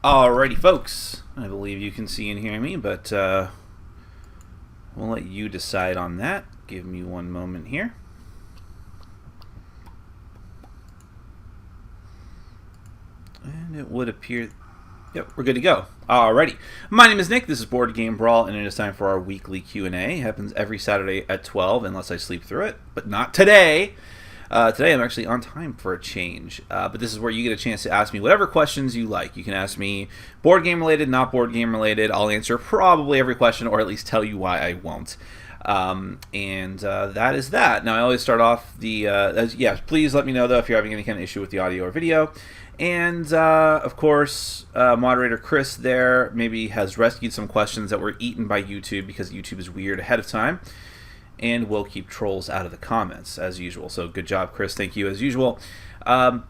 Alrighty, folks. I believe you can see and hear me, but we'll let you decide on that. Give me one moment here. And it would appear... Yep, we're good to go. Alrighty. My name is Nick. This is Board Game Brawl, and it is time for our weekly Q&A. It happens every Saturday at 12, unless I sleep through it, but not today. Today I'm actually on time for a change, but this is where you get a chance to ask me whatever questions you like. You can ask me board game related, not board game related. I'll answer probably every question, or at least tell you why I won't. That is that. Now I always start off the please let me know though if you're having any kind of issue with the audio or video. And of course, moderator Chris there maybe has rescued some questions that were eaten by YouTube because YouTube is weird ahead of time. And we'll keep trolls out of the comments, as usual. So good job, Chris. Thank you, as usual. So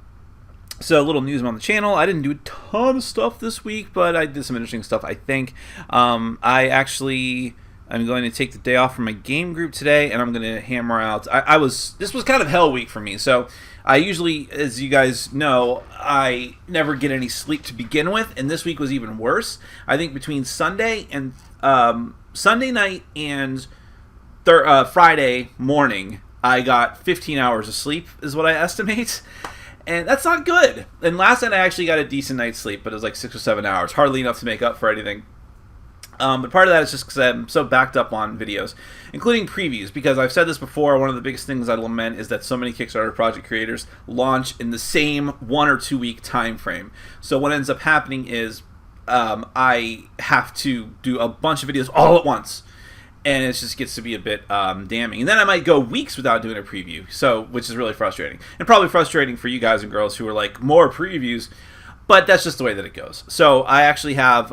a little news on the channel. I didn't do a ton of stuff this week, but I did some interesting stuff, I think. I'm going to take the day off from my game group today, and I'm going to hammer out... This was kind of hell week for me, so I usually, as you guys know, I never get any sleep to begin with, and this week was even worse. I think between Sunday night and... Friday morning, I got 15 hours of sleep, is what I estimate. And that's not good. And last night I actually got a decent night's sleep, but it was like 6 or 7 hours. Hardly enough to make up for anything. But part of that is just because I'm so backed up on videos, including previews. Because I've said this before, one of the biggest things I lament is that so many Kickstarter project creators launch in the same 1 or 2 week time frame. So what ends up happening is I have to do a bunch of videos all at once. And it just gets to be a bit damning. And then I might go weeks without doing a preview, which is really frustrating. And probably frustrating for you guys and girls who are like, more previews. But that's just the way that it goes. So I actually have,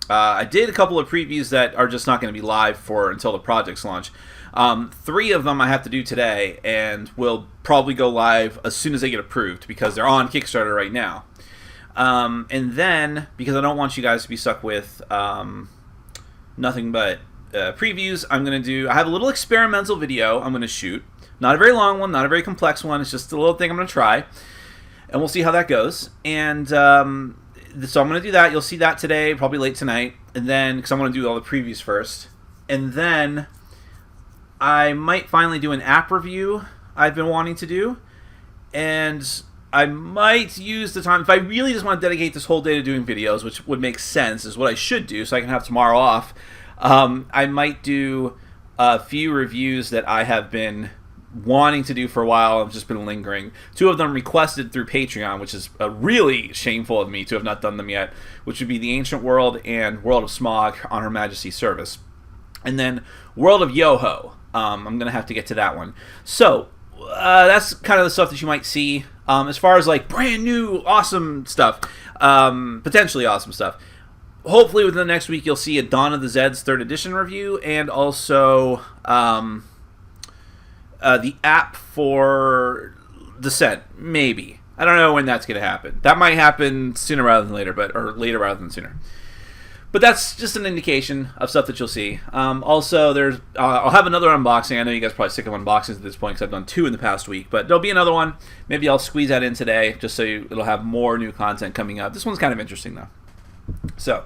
I did a couple of previews that are just not going to be live until the projects launch. 3 of them I have to do today, and will probably go live as soon as they get approved, because they're on Kickstarter right now. And then, because I don't want you guys to be stuck with nothing but... previews, I have a little experimental video I'm going to shoot. Not a very long one, not a very complex one. It's just a little thing I'm going to try. And we'll see how that goes. And so I'm going to do that. You'll see that today, probably late tonight. And then, because I want to do all the previews first. And then I might finally do an app review I've been wanting to do. And I might use the time, if I really just want to dedicate this whole day to doing videos, which would make sense, is what I should do, so I can have tomorrow off. I might do a few reviews that I have been wanting to do for a while. I've just been lingering. 2 of them requested through Patreon, which is really shameful of me to have not done them yet, which would be The Ancient World and World of Smog on Her Majesty's Service. And then World of Yoho. I'm going to have to get to that one. So, that's kind of the stuff that you might see. As far as like brand new, awesome stuff, potentially awesome stuff. Hopefully within the next week you'll see a Dawn of the Zeds 3rd edition review, and also the app for Descent, maybe. I don't know when that's going to happen. That might happen sooner rather than later, or later rather than sooner. But that's just an indication of stuff that you'll see. Also, I'll have another unboxing. I know you guys are probably sick of unboxings at this point because I've done 2 in the past week, but there'll be another one. Maybe I'll squeeze that in today just so it'll have more new content coming up. This one's kind of interesting though. So,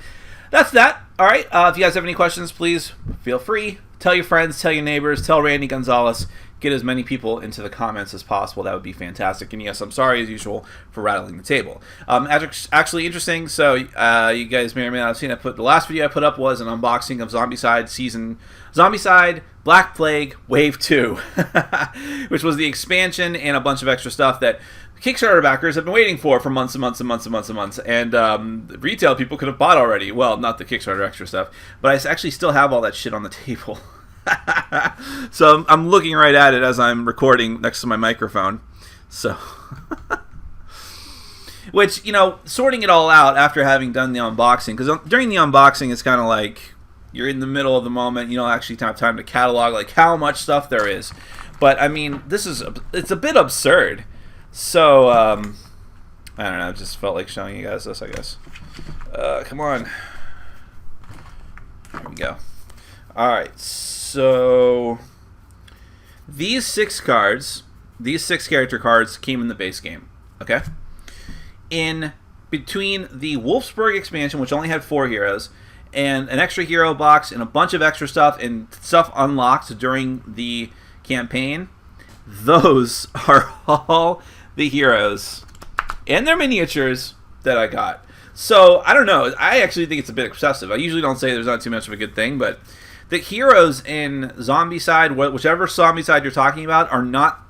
that's that. Alright, if you guys have any questions, please feel free. Tell your friends, tell your neighbors, tell Randy Gonzalez. Get as many people into the comments as possible. That would be fantastic. And yes, I'm sorry, as usual, for rattling the table. Actually interesting, so you guys may or may not have seen, the last video I put up was an unboxing of Zombicide Black Plague Wave 2, which was the expansion and a bunch of extra stuff that Kickstarter backers have been waiting for months and months and months and months and months, and retail people could have bought already. Well, not the Kickstarter extra stuff, but I actually still have all that shit on the table. So I'm looking right at it as I'm recording next to my microphone. So, which, sorting it all out after having done the unboxing, because during the unboxing it's kind of like you're in the middle of the moment. You don't actually have time to catalog like how much stuff there is. But I mean, it's a bit absurd. So, I don't know, I just felt like showing you guys this, I guess. Come on. There we go. Alright, so these 6 cards, these 6 character cards came in the base game, okay? In between the Wolfsburg expansion, which only had 4 heroes, and an extra hero box and a bunch of extra stuff and stuff unlocked during the campaign, those are all the heroes and their miniatures that I got. So, I don't know. I actually think it's a bit excessive. I usually don't say there's not too much of a good thing, but the heroes in Zombicide, whichever Zombicide you're talking about, are not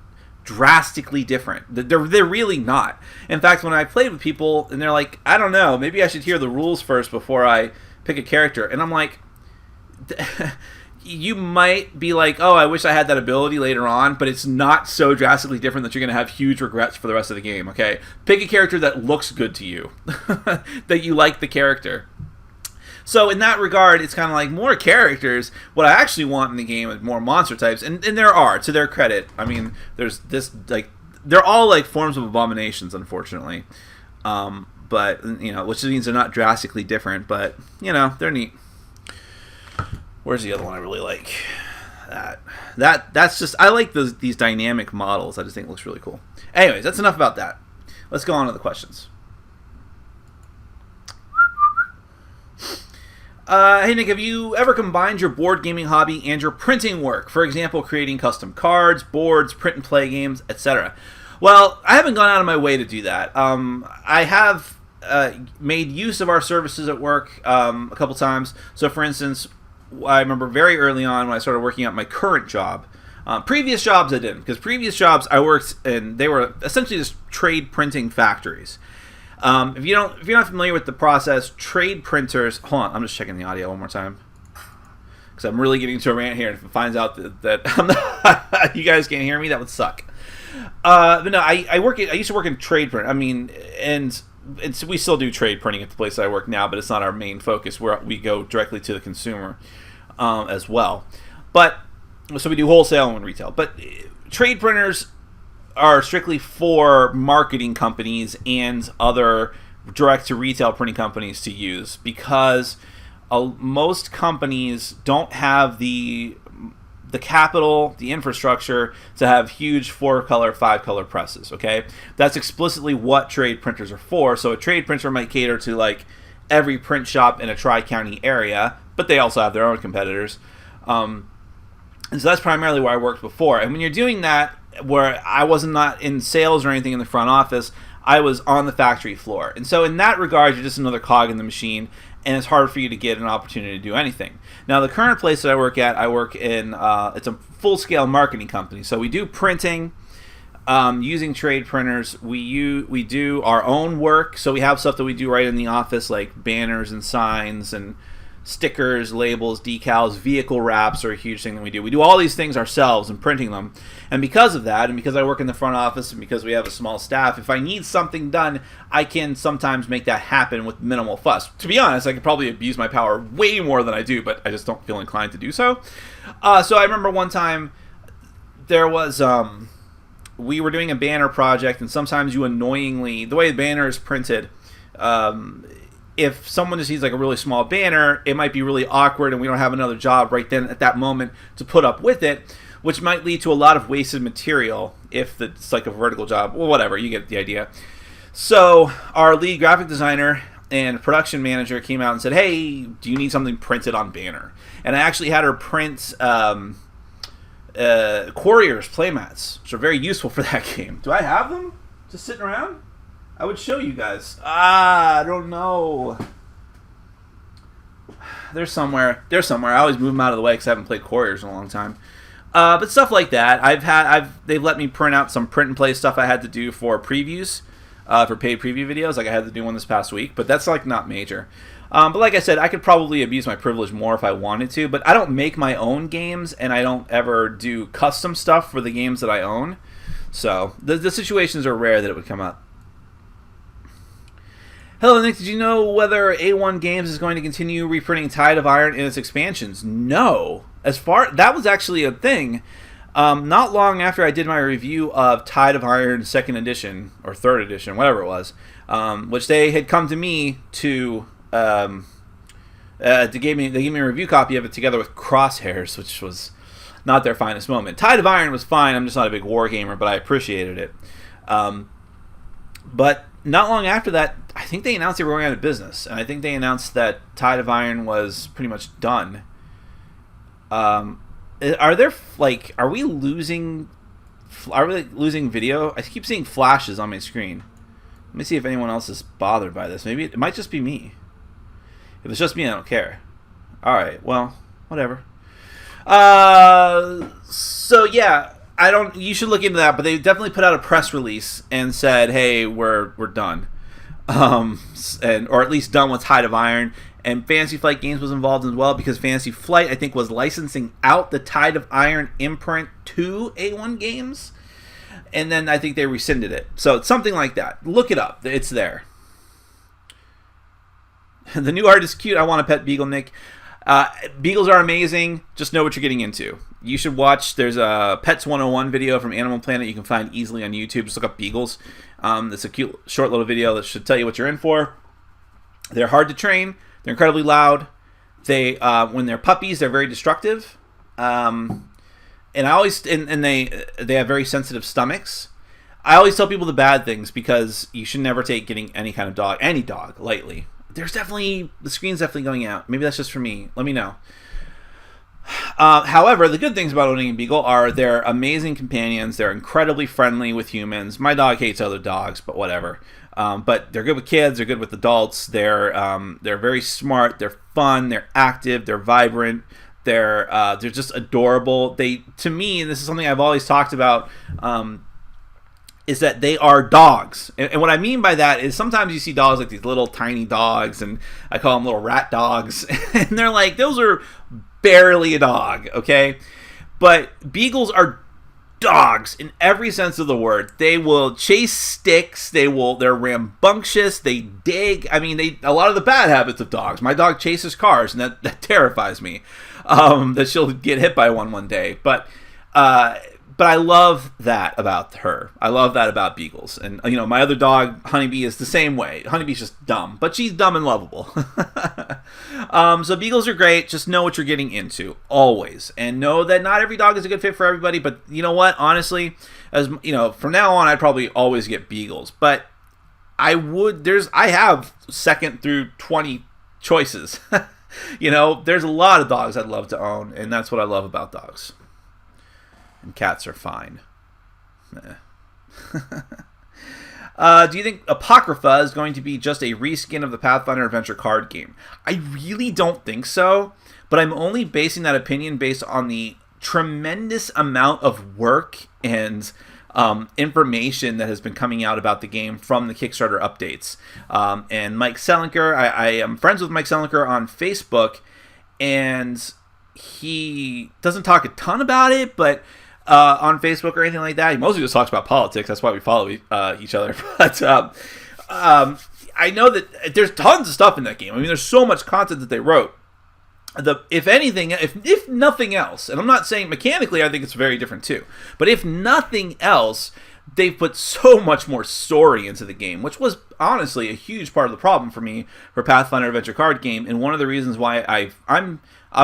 drastically different. They're really not. In fact, when I played with people and they're like, I don't know, maybe I should hear the rules first before I pick a character. And I'm like, you might be like, oh, I wish I had that ability later on, but it's not so drastically different that you're going to have huge regrets for the rest of the game, okay? Pick a character that looks good to you, that you like the character. So in that regard, it's kind of like more characters. What I actually want in the game is more monster types, and there are, to their credit. I mean, there's this, like, they're all like forms of abominations, unfortunately. But, you know, which means they're not drastically different, but, you know, they're neat. Where's the other one I really like? That's just, I like these dynamic models. I just think it looks really cool. Anyways, that's enough about that. Let's go on to the questions. Hey Nick, have you ever combined your board gaming hobby and your printing work? For example, creating custom cards, boards, print and play games, etc. Well, I haven't gone out of my way to do that. I have made use of our services at work a couple times. So, for instance, I remember very early on when I started working at my current job. Previous jobs I didn't, because previous jobs I worked in, they were essentially just trade printing factories. If you're not familiar with the process, trade printers. Hold on, I'm just checking the audio one more time because I'm really getting into a rant here. And if it finds out that I'm not, you guys can't hear me, that would suck. But no, I used to work in trade print. I mean, and we still do trade printing at the place that I work now, but it's not our main focus. We go directly to the consumer as well. But so we do wholesale and retail. But trade printers are strictly for marketing companies and other direct-to-retail printing companies to use, because most companies don't have the capital, the infrastructure to have huge 4-color, 5-color presses, okay? That's explicitly what trade printers are for. So a trade printer might cater to like every print shop in a tri-county area, but they also have their own competitors. And so that's primarily where I worked before. And when you're doing that, where I wasn't not in sales or anything in the front office, I was on the factory floor. And so in that regard, you're just another cog in the machine, and it's hard for you to get an opportunity to do anything. Now, the current place that I work in, it's a full-scale marketing company. So we do printing using trade printers. We do our own work. So we have stuff that we do right in the office, like banners and signs and stickers, labels, decals, vehicle wraps are a huge thing that we do. We do all these things ourselves and printing them. And because of that, and because I work in the front office and because we have a small staff, if I need something done, I can sometimes make that happen with minimal fuss. To be honest, I could probably abuse my power way more than I do, but I just don't feel inclined to do so. So I remember one time there was, we were doing a banner project, and sometimes you annoyingly, the way the banner is printed, if someone just needs like a really small banner, it might be really awkward and we don't have another job right then at that moment to put up with it, which might lead to a lot of wasted material if it's like a vertical job. Well, whatever, you get the idea. So our lead graphic designer and production manager came out and said, hey, do you need something printed on banner? And I actually had her print Quarriers playmats, which are very useful for that game. Do I have them just sitting around? I would show you guys. I don't know. They're somewhere. I always move them out of the way because I haven't played Quarriers in a long time. But stuff like that. They've let me print out some print and play stuff I had to do for previews, for paid preview videos. Like I had to do one this past week, but that's like not major. But like I said, I could probably abuse my privilege more if I wanted to. But I don't make my own games, and I don't ever do custom stuff for the games that I own. So the situations are rare that it would come up. Hello, Nick. Did you know whether A1 Games is going to continue reprinting Tide of Iron in its expansions? No. That was actually a thing. Not long after I did my review of Tide of Iron 2nd edition, or 3rd edition, whatever it was, which they had come to me to they gave me a review copy of it together with Crosshairs, which was not their finest moment. Tide of Iron was fine. I'm just not a big war gamer, but I appreciated it. But not long after that, I think they announced they were going out of business, and I think they announced that Tide of Iron was pretty much done. Are there are we losing video? I keep seeing flashes on my screen. Let me see if anyone else is bothered by this. Maybe it might just be me. If it's just me, I don't care. All right, well, whatever. So yeah, you should look into that, but they definitely put out a press release and said, "Hey, we're done." Or at least done with Tide of Iron. And Fantasy Flight Games was involved as well, because Fantasy Flight, I think, was licensing out the Tide of Iron imprint to A1 Games. And then I think they rescinded it. So it's something like that. Look it up. It's there. The new art is cute. I want a pet beagle, Nick. Beagles are amazing. Just know what you're getting into. You should watch. There's a Pets 101 video from Animal Planet you can find easily on YouTube. Just look up Beagles. It's a cute, short little video that should tell you what you're in for. They're hard to train. They're incredibly loud. They when they're puppies, they're very destructive. And I always they have very sensitive stomachs. I always tell people the bad things, because you should never take getting any kind of any dog lightly. The screen's definitely going out. Maybe that's just for me. Let me know. However, the good things about owning a beagle are they're amazing companions. They're incredibly friendly with humans. My dog hates other dogs, but whatever. But they're good with kids. They're good with adults. They're very smart. They're fun. They're active. They're vibrant. They're just adorable. To me, and this is something I've always talked about, is that they are dogs. And what I mean by that is sometimes you see dogs like these little tiny dogs, and I call them little rat dogs, and they're like, those are barely a dog, okay? But beagles are dogs in every sense of the word. They will chase sticks. They're rambunctious. They dig. I mean, a lot of the bad habits of dogs. My dog chases cars, and that terrifies me. That she'll get hit by one day. But I love that about her. I love that about beagles. And my other dog, Honeybee, is the same way. Honeybee's just dumb, but she's dumb and lovable. So beagles are great. Just know what you're getting into always, and know that not every dog is a good fit for everybody. But you know what? Honestly, from now on, I'd probably always get beagles. But I have 2nd through 20 choices. There's a lot of dogs I'd love to own, and that's what I love about dogs. And cats are fine. Do you think Apocrypha is going to be just a reskin of the Pathfinder Adventure card game? I really don't think so, but I'm only basing that opinion based on the tremendous amount of work and information that has been coming out about the game from the Kickstarter updates. And Mike Selinker, I am friends with Mike Selinker on Facebook, and he doesn't talk a ton about it, but on Facebook or anything like that. He mostly just talks about politics. That's why we follow each other. But I know that there's tons of stuff in that game. I mean, there's so much content that they wrote. If anything, if nothing else, and I'm not saying mechanically, I think it's very different too. But if nothing else, they've put so much more story into the game, which was honestly a huge part of the problem for me for Pathfinder Adventure card game, and one of the reasons why I'm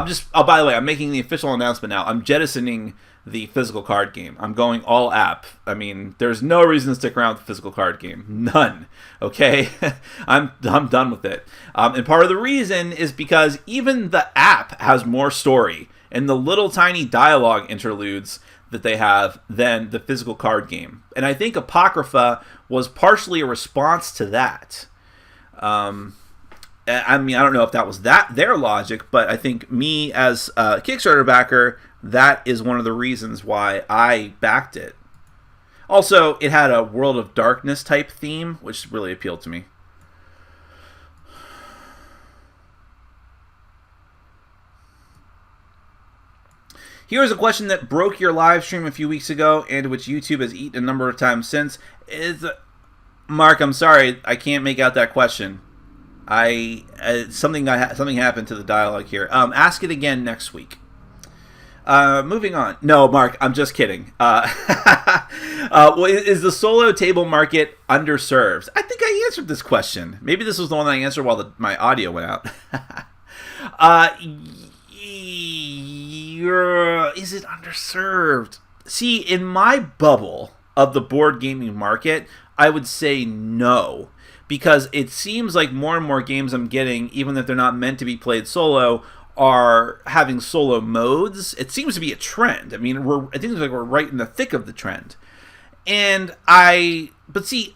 just. Oh, by the way, I'm making the official announcement now. I'm jettisoning the physical card game. I'm going all app. I mean, there's no reason to stick around with the physical card game. None. Okay? I'm done with it. And part of the reason is because even the app has more story and the little tiny dialogue interludes that they have than the physical card game. And I think Apocrypha was partially a response to that. I mean, I don't know if that was their logic, but I think me as a Kickstarter backer, that is one of the reasons why I backed it. Also, it had a World of Darkness type theme, which really appealed to me. Here's a question that broke your live stream a few weeks ago, and which YouTube has eaten a number of times since. Mark, I'm sorry, I can't make out that question. Something happened to the dialogue here. Ask it again next week. Moving on. No, Mark, I'm just kidding. Is the solo table market underserved? I think I answered this question. Maybe this was the one that I answered while my audio went out. Is it underserved? See, in my bubble of the board gaming market, I would say no. Because it seems like more and more games I'm getting, even if they're not meant to be played solo, are having solo modes. It seems to be a trend. I mean, I think it's like we're right in the thick of the trend. But see,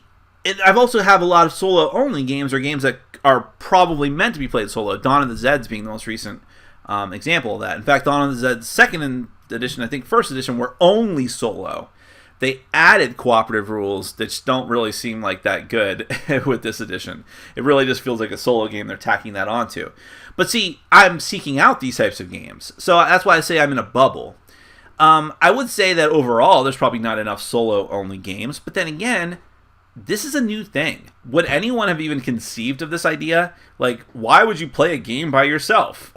I've also have a lot of solo-only games, or games that are probably meant to be played solo. Dawn of the Zeds being the most recent example of that. In fact, Dawn of the Zeds 2nd edition, I think 1st edition, were only solo. They added cooperative rules that just don't really seem like that good with this edition. It really just feels like a solo game they're tacking that onto. But see, I'm seeking out these types of games. So that's why I say I'm in a bubble. I would say that overall, there's probably not enough solo-only games. But then again, this is a new thing. Would anyone have even conceived of this idea? Like, why would you play a game by yourself?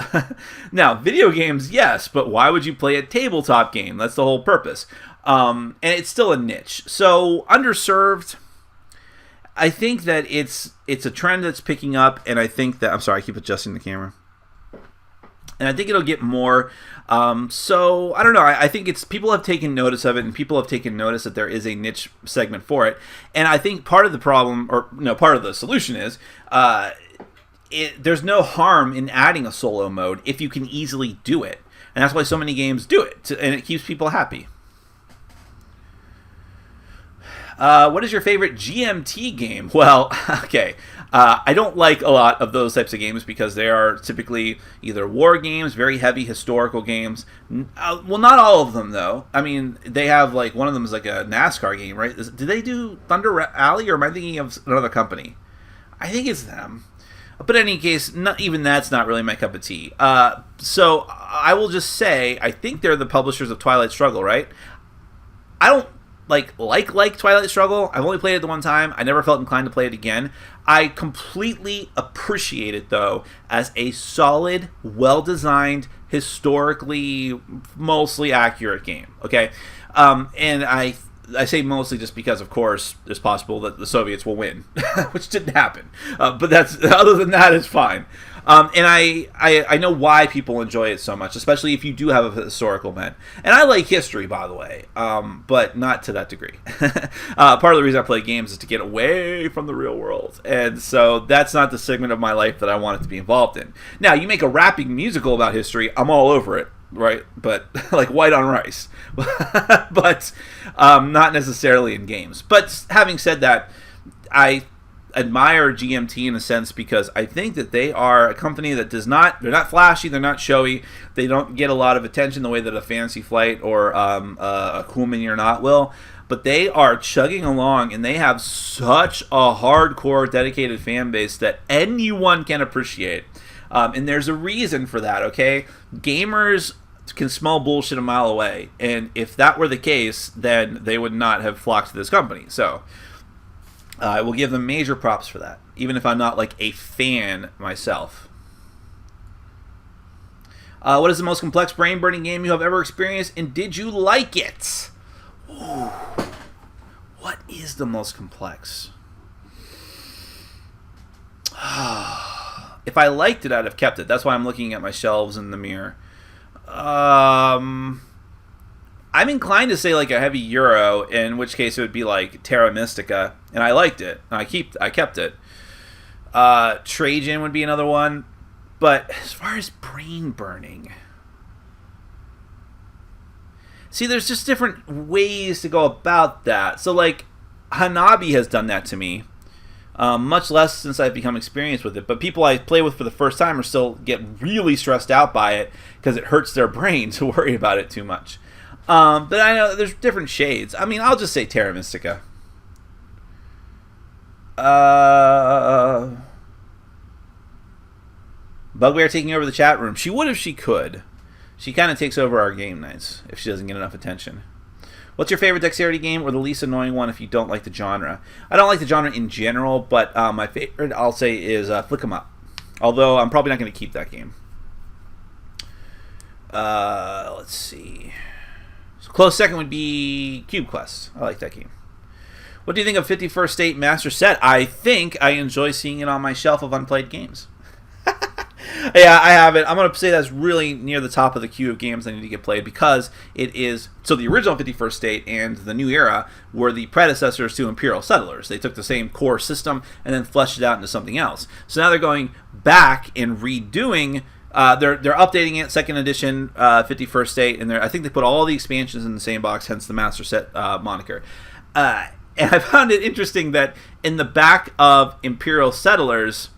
Now, video games, yes, but why would you play a tabletop game? That's the whole purpose. And it's still a niche. So, underserved, I think that it's a trend that's picking up, and I think that... I'm sorry, I keep adjusting the camera. And I think it'll get more. So, I don't know. I think people have taken notice of it, and people have taken notice that there is a niche segment for it. And I think part of the problem, or no, part of the solution is, there's no harm in adding a solo mode if you can easily do it. And that's why so many games do it, and it keeps people happy. What is your favorite GMT game? Well, okay. I don't like a lot of those types of games because they are typically either war games, very heavy historical games. Well, not all of them, though. I mean, they have, like, one of them is like a NASCAR game, right? Did they do Thunder Alley, or am I thinking of another company? I think it's them. But in any case, not even that's not really my cup of tea. So I will just say, I think they're the publishers of Twilight Struggle, right? I don't like Twilight Struggle. I've only played it the one time. I never felt inclined to play it again. I completely appreciate it, though, as a solid, well-designed, historically mostly accurate game. Okay, and I say mostly just because, of course, it's possible that the Soviets will win, which didn't happen. But that's other than that, it's fine. And I know why people enjoy it so much, especially if you do have a historical bent. And I like history, by the way, but not to that degree. Part of the reason I play games is to get away from the real world. And so that's not the segment of my life that I wanted to be involved in. Now, you make a rapping musical about history, I'm all over it, right? But like white on rice. But not necessarily in games. But having said that, I admire GMT in a sense because I think that they are a company that they're not flashy, they're not showy, they don't get a lot of attention the way that a Fantasy Flight or a Cool Mini or Not will, but they are chugging along and they have such a hardcore dedicated fan base that anyone can appreciate. And there's a reason for that, okay? Gamers can smell bullshit a mile away, and if that were the case, then they would not have flocked to this company. So I will give them major props for that, even if I'm not like a fan myself. What is the most complex brain-burning game you have ever experienced, and did you like it? Ooh. What is the most complex? If I liked it, I'd have kept it. That's why I'm looking at my shelves in the mirror. I'm inclined to say like a heavy Euro, in which case it would be like Terra Mystica, and I liked it. I kept it. Trajan would be another one, but as far as brain burning, see, there's just different ways to go about that. So like Hanabi has done that to me, much less since I've become experienced with it. But people I play with for the first time are still get really stressed out by it because it hurts their brain to worry about it too much. But I know there's different shades. I mean, I'll just say Terra Mystica. Bugbear taking over the chat room. She would if she could. She kind of takes over our game nights if she doesn't get enough attention. What's your favorite dexterity game, or the least annoying one if you don't like the genre? I don't like the genre in general, but my favorite, I'll say, is Flick 'em Up. Although I'm probably not going to keep that game. Let's see. Close second would be Cube Quest. I like that game. What do you think of 51st State Master Set? I think I enjoy seeing it on my shelf of unplayed games. Yeah, I have it. I'm going to say that's really near the top of the queue of games I need to get played because it is... So the original 51st State and the New Era were the predecessors to Imperial Settlers. They took the same core system and then fleshed it out into something else. So now they're going back and redoing... They're updating it, 2nd edition, 51st State, and I think they put all the expansions in the same box, hence the Master Set moniker. And I found it interesting that in the back of Imperial Settlers,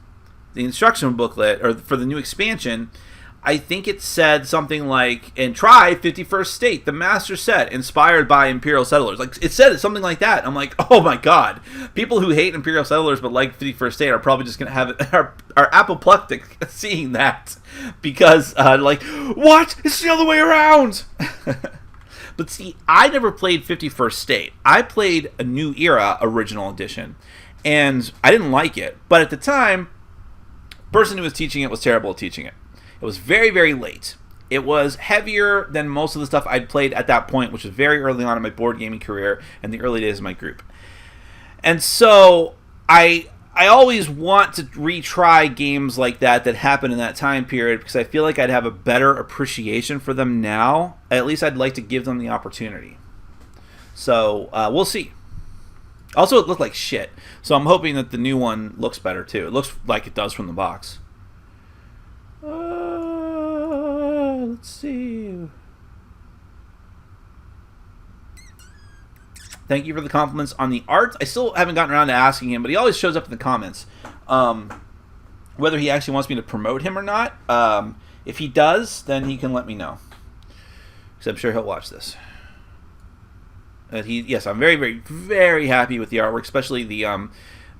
the instruction booklet, or for the new expansion, I think it said something like, and try 51st State, the Master Set, inspired by Imperial Settlers. Like, it said something like that. I'm like, oh my god. People who hate Imperial Settlers but like 51st State are probably just going to have it, are apoplectic seeing that. Because, like, what? It's the other way around! But see, I never played 51st State. I played a New Era original edition, and I didn't like it. But at the time, the person who was teaching it was terrible at teaching it. It was very, very late. It was heavier than most of the stuff I'd played at that point, which was very early on in my board gaming career and the early days of my group. And so I always want to retry games like that happen in that time period because I feel like I'd have a better appreciation for them now. At least I'd like to give them the opportunity. So we'll see. Also, it looked like shit. So I'm hoping that the new one looks better too. It looks like it does from the box. Let's see. Thank you for the compliments on the art. I still haven't gotten around to asking him, but he always shows up in the comments. Whether he actually wants me to promote him or not. If he does, then he can let me know. Because I'm sure he'll watch this. Yes, I'm very, very, very happy with the artwork, especially the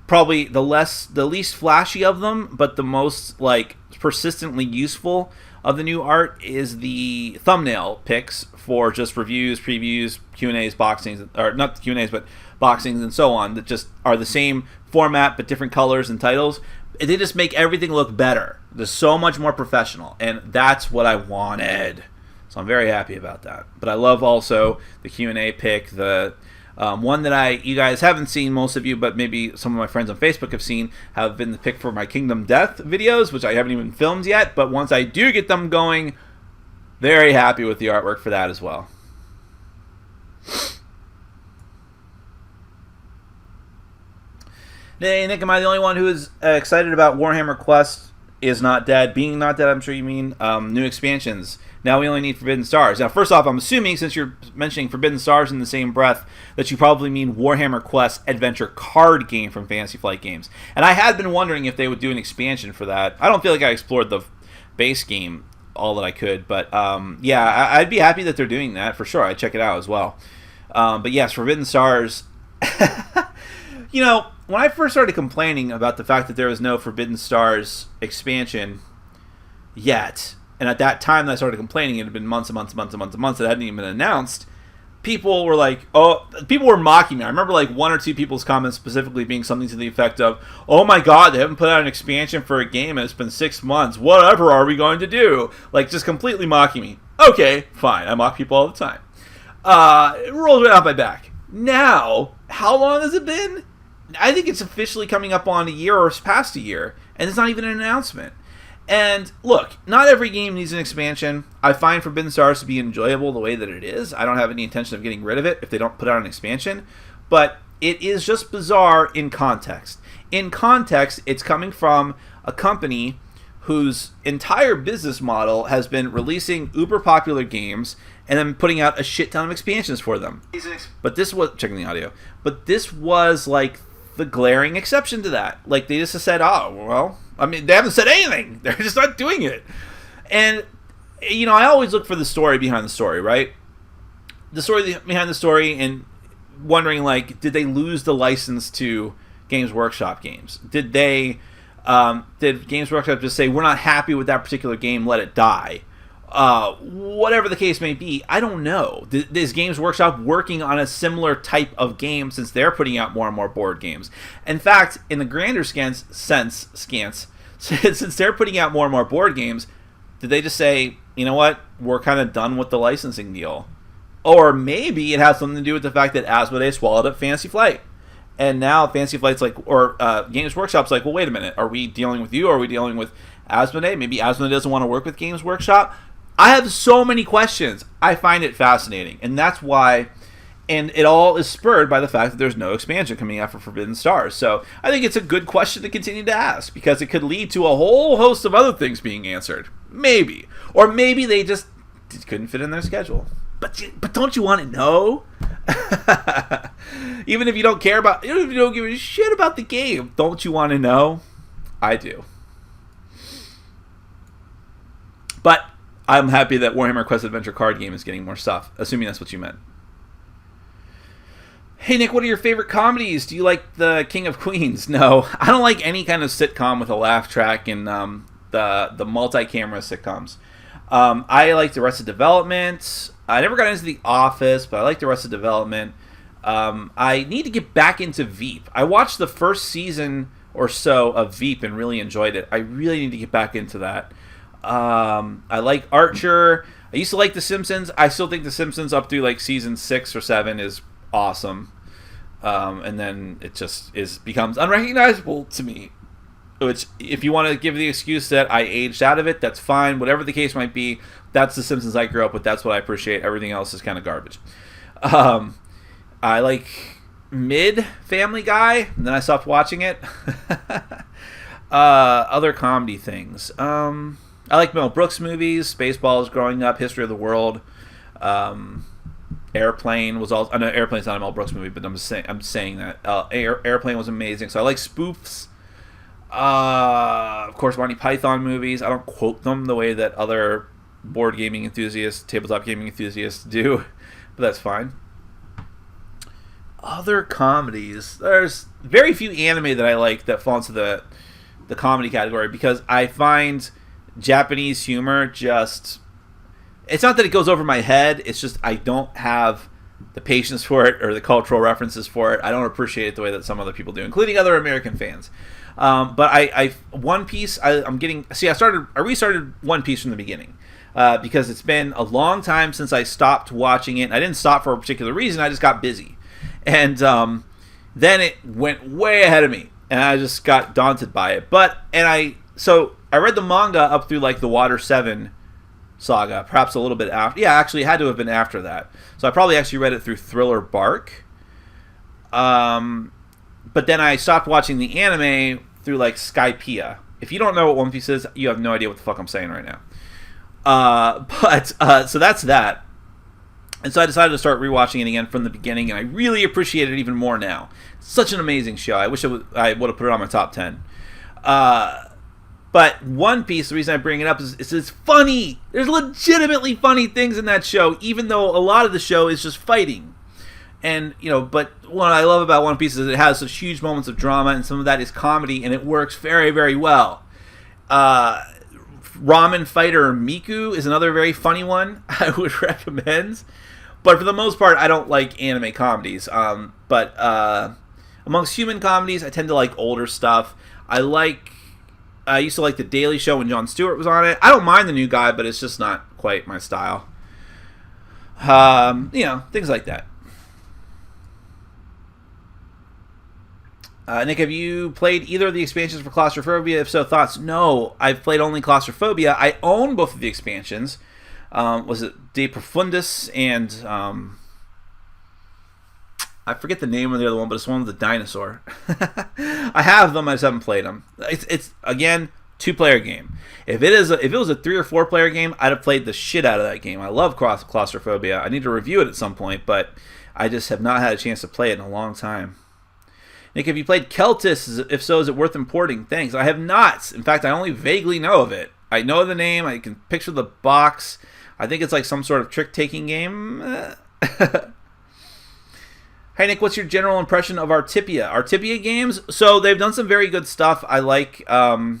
probably the least flashy of them, but the most like persistently useful of the new art is the thumbnail pics for just reviews, previews, Q&As, boxings, or not Q&As, but boxings and so on, that just are the same format but different colors and titles. They just make everything look better. They're so much more professional, and that's what I wanted. So I'm very happy about that. But I love also the Q&A pic, the one that you guys haven't seen, most of you, but maybe some of my friends on Facebook have seen, have been the pick for my Kingdom Death videos, which I haven't even filmed yet, but once I do get them going, very happy with the artwork for that as well. Hey, Nick, am I the only one who is excited about Warhammer Quest is Not Dead? Being Not Dead, I'm sure you mean. New expansions. Now we only need Forbidden Stars. Now, first off, I'm assuming, since you're mentioning Forbidden Stars in the same breath, that you probably mean Warhammer Quest Adventure card game from Fantasy Flight Games. And I had been wondering if they would do an expansion for that. I don't feel like I explored the base game all that I could, but yeah, I'd be happy that they're doing that, for sure. I'd check it out as well. But yes, Forbidden Stars... You know, when I first started complaining about the fact that there was no Forbidden Stars expansion yet, and at that time that I started complaining, it had been months and months and months and months and months, it hadn't even been announced, people were like, oh, people were mocking me. I remember like one or two people's comments specifically being something to the effect of, oh my god, they haven't put out an expansion for a game and it's been 6 months. Whatever are we going to do? Like, just completely mocking me. Okay, fine. I mock people all the time. It rolls right off my back. Now, how long has it been? I think it's officially coming up on a year or past a year, and it's not even an announcement. And look, not every game needs an expansion. I find Forbidden Stars to be enjoyable the way that it is. I don't have any intention of getting rid of it if they don't put out an expansion. But it is just bizarre in context. In context, it's coming from a company whose entire business model has been releasing uber popular games and then putting out a shit ton of expansions for them. But this was, checking the audio, but this was like the glaring exception to that. Like, they just said, oh, well, I mean, they haven't said anything. They're just not doing it. And, you know, I always look for the story behind the story, right? The story behind the story, and wondering, like, did they lose the license to Games Workshop games? Did Games Workshop just say, we're not happy with that particular game, let it die? Whatever the case may be, I don't know. Is Games Workshop working on a similar type of game since they're putting out more and more board games? In fact, in the grander sense, since they're putting out more and more board games, did they just say, you know what, we're kind of done with the licensing deal? Or maybe it has something to do with the fact that Asmodee swallowed up Fantasy Flight. And now Fantasy Flight's like, or Games Workshop's like, well, wait a minute. Are we dealing with you? Or are we dealing with Asmodee? Maybe Asmodee doesn't want to work with Games Workshop. I have so many questions. I find it fascinating. And that's why, and it all is spurred by the fact that there's no expansion coming out for Forbidden Stars. So I think it's a good question to continue to ask, because it could lead to a whole host of other things being answered. Maybe. Or maybe they just couldn't fit in their schedule. But don't you want to know? Even if you don't care about, even if you don't give a shit about the game, don't you want to know? I do. But I'm happy that Warhammer Quest Adventure card game is getting more stuff, assuming that's what you meant. Hey Nick, what are your favorite comedies? Do you like the King of Queens? No, I don't like any kind of sitcom with a laugh track and the multi-camera sitcoms. I like Arrested Development. I never got into The Office, but I like Arrested Development. I need to get back into Veep. I watched the first season or so of Veep and really enjoyed it. I really need to get back into that. I like Archer. I used to like The Simpsons. I still think The Simpsons up through like season 6 or 7 is awesome. And then it just becomes unrecognizable to me. Which, if you want to give the excuse that I aged out of it, that's fine. Whatever the case might be, that's The Simpsons I grew up with. That's what I appreciate. Everything else is kind of garbage. I like mid Family Guy, and then I stopped watching it. Other comedy things. I like Mel Brooks movies. Spaceballs growing up. History of the World. Airplane was also. I know Airplane's not a Mel Brooks movie, but I'm saying that Airplane was amazing. So I like spoofs. Of course, Monty Python movies. I don't quote them the way that other board gaming enthusiasts, tabletop gaming enthusiasts do, but that's fine. Other comedies. There's very few anime that I like that fall into the comedy category, because I find Japanese humor just... It's not that it goes over my head, it's just I don't have the patience for it or the cultural references for it. I don't appreciate it the way that some other people do, including other American fans. But I One Piece, I restarted One Piece from the beginning, because it's been a long time since I stopped watching it. I didn't stop for a particular reason. I just got busy, and then it went way ahead of me, and I just got daunted by it. So I read the manga up through like the Water 7 saga, perhaps a little bit after. Yeah, actually, it had to have been after that. So I probably actually read it through Thriller Bark. But then I stopped watching the anime through like Skypiea. If you don't know what One Piece is, you have no idea what the fuck I'm saying right now. So that's that. And so I decided to start rewatching it again from the beginning, and I really appreciate it even more now. Such an amazing show. I wish I would have put it on my top 10. But One Piece, the reason I bring it up is it's funny. There's legitimately funny things in that show, even though a lot of the show is just fighting. And, but what I love about One Piece is it has such huge moments of drama, and some of that is comedy, and it works very, very well. Ramen Fighter Miku is another very funny one I would recommend. But for the most part, I don't like anime comedies. But amongst human comedies, I tend to like older stuff. I used to like The Daily Show when Jon Stewart was on it. I don't mind the new guy, but it's just not quite my style. Things like that. Nick, have you played either of the expansions for Claustrophobia? If so, thoughts? No, I've played only Claustrophobia. I own both of the expansions. Was it De Profundis and... I forget the name of the other one, but it's one with the dinosaur. I have them, I just haven't played them. It's again, 2-player game. If it was a 3 or 4-player game, I'd have played the shit out of that game. I love Claustrophobia. I need to review it at some point, but I just have not had a chance to play it in a long time. Nick, have you played Celtus? If so, is it worth importing? Thanks. I have not. In fact, I only vaguely know of it. I know the name. I can picture the box. I think it's like some sort of trick-taking game. Hey, Nick, what's your general impression of Artipia? Artipia Games? So, they've done some very good stuff. I like... I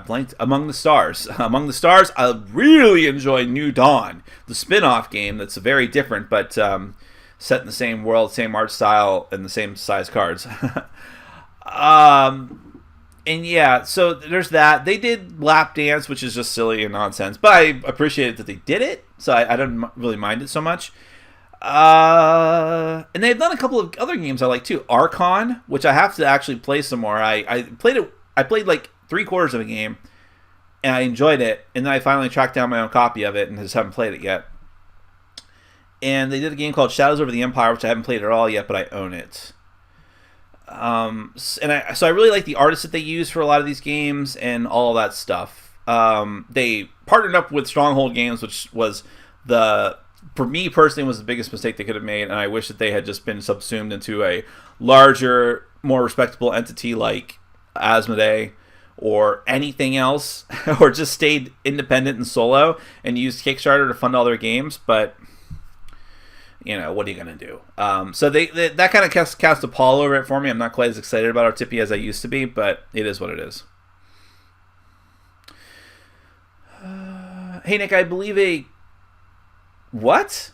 blanked. Among the Stars. Among the Stars, I really enjoy New Dawn, the spin-off game that's very different, but set in the same world, same art style, and the same size cards. And yeah, so there's that. They did Lap Dance, which is just silly and nonsense, but I appreciated that they did it, so I didn't really mind it so much. And they've done a couple of other games I like too. Archon, which I have to actually play some more. I played it. I played like 3/4 of a game, and I enjoyed it. And then I finally tracked down my own copy of it, and just haven't played it yet. And they did a game called Shadows Over the Empire, which I haven't played at all yet, but I own it. So I really like the artists that they use for a lot of these games and all of that stuff. They partnered up with Stronghold Games, which was for me personally, was the biggest mistake they could have made, and I wish that they had just been subsumed into a larger, more respectable entity like Asmodee or anything else, or just stayed independent and solo and used Kickstarter to fund all their games. But what are you going to do? So that kind of cast a pall over it for me. I'm not quite as excited about Artipia as I used to be, but it is what it is. Hey, Nick, I believe What?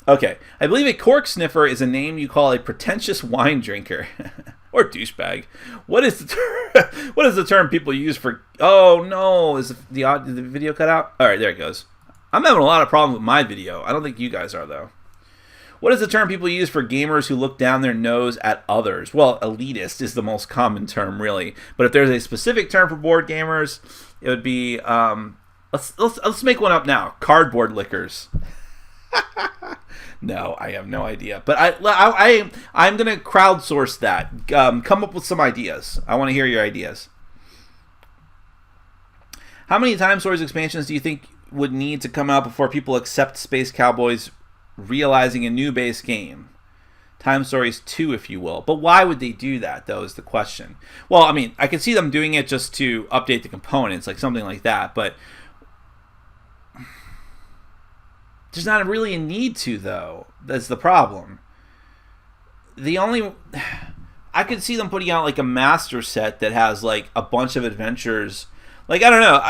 Okay. I believe a cork sniffer is a name you call a pretentious wine drinker. Or douchebag. What is the term people use for... Oh, no. Did the video cut out? All right, there it goes. I'm having a lot of problems with my video. I don't think you guys are, though. What is the term people use for gamers who look down their nose at others? Well, elitist is the most common term, really. But if there's a specific term for board gamers, it would be... Let's make one up now. Cardboard lickers. No, I have no idea. But I'm going to crowdsource that. Come up with some ideas. I want to hear your ideas. How many Time Stories expansions do you think would need to come out before people accept Space Cowboys realizing a new base game? Time Stories 2, if you will. But why would they do that, though, is the question. Well, I mean, I can see them doing it just to update the components, like something like that. But there's not really a need to, though. That's the problem. I could see them putting out like a master set that has like a bunch of adventures. Like, I don't know.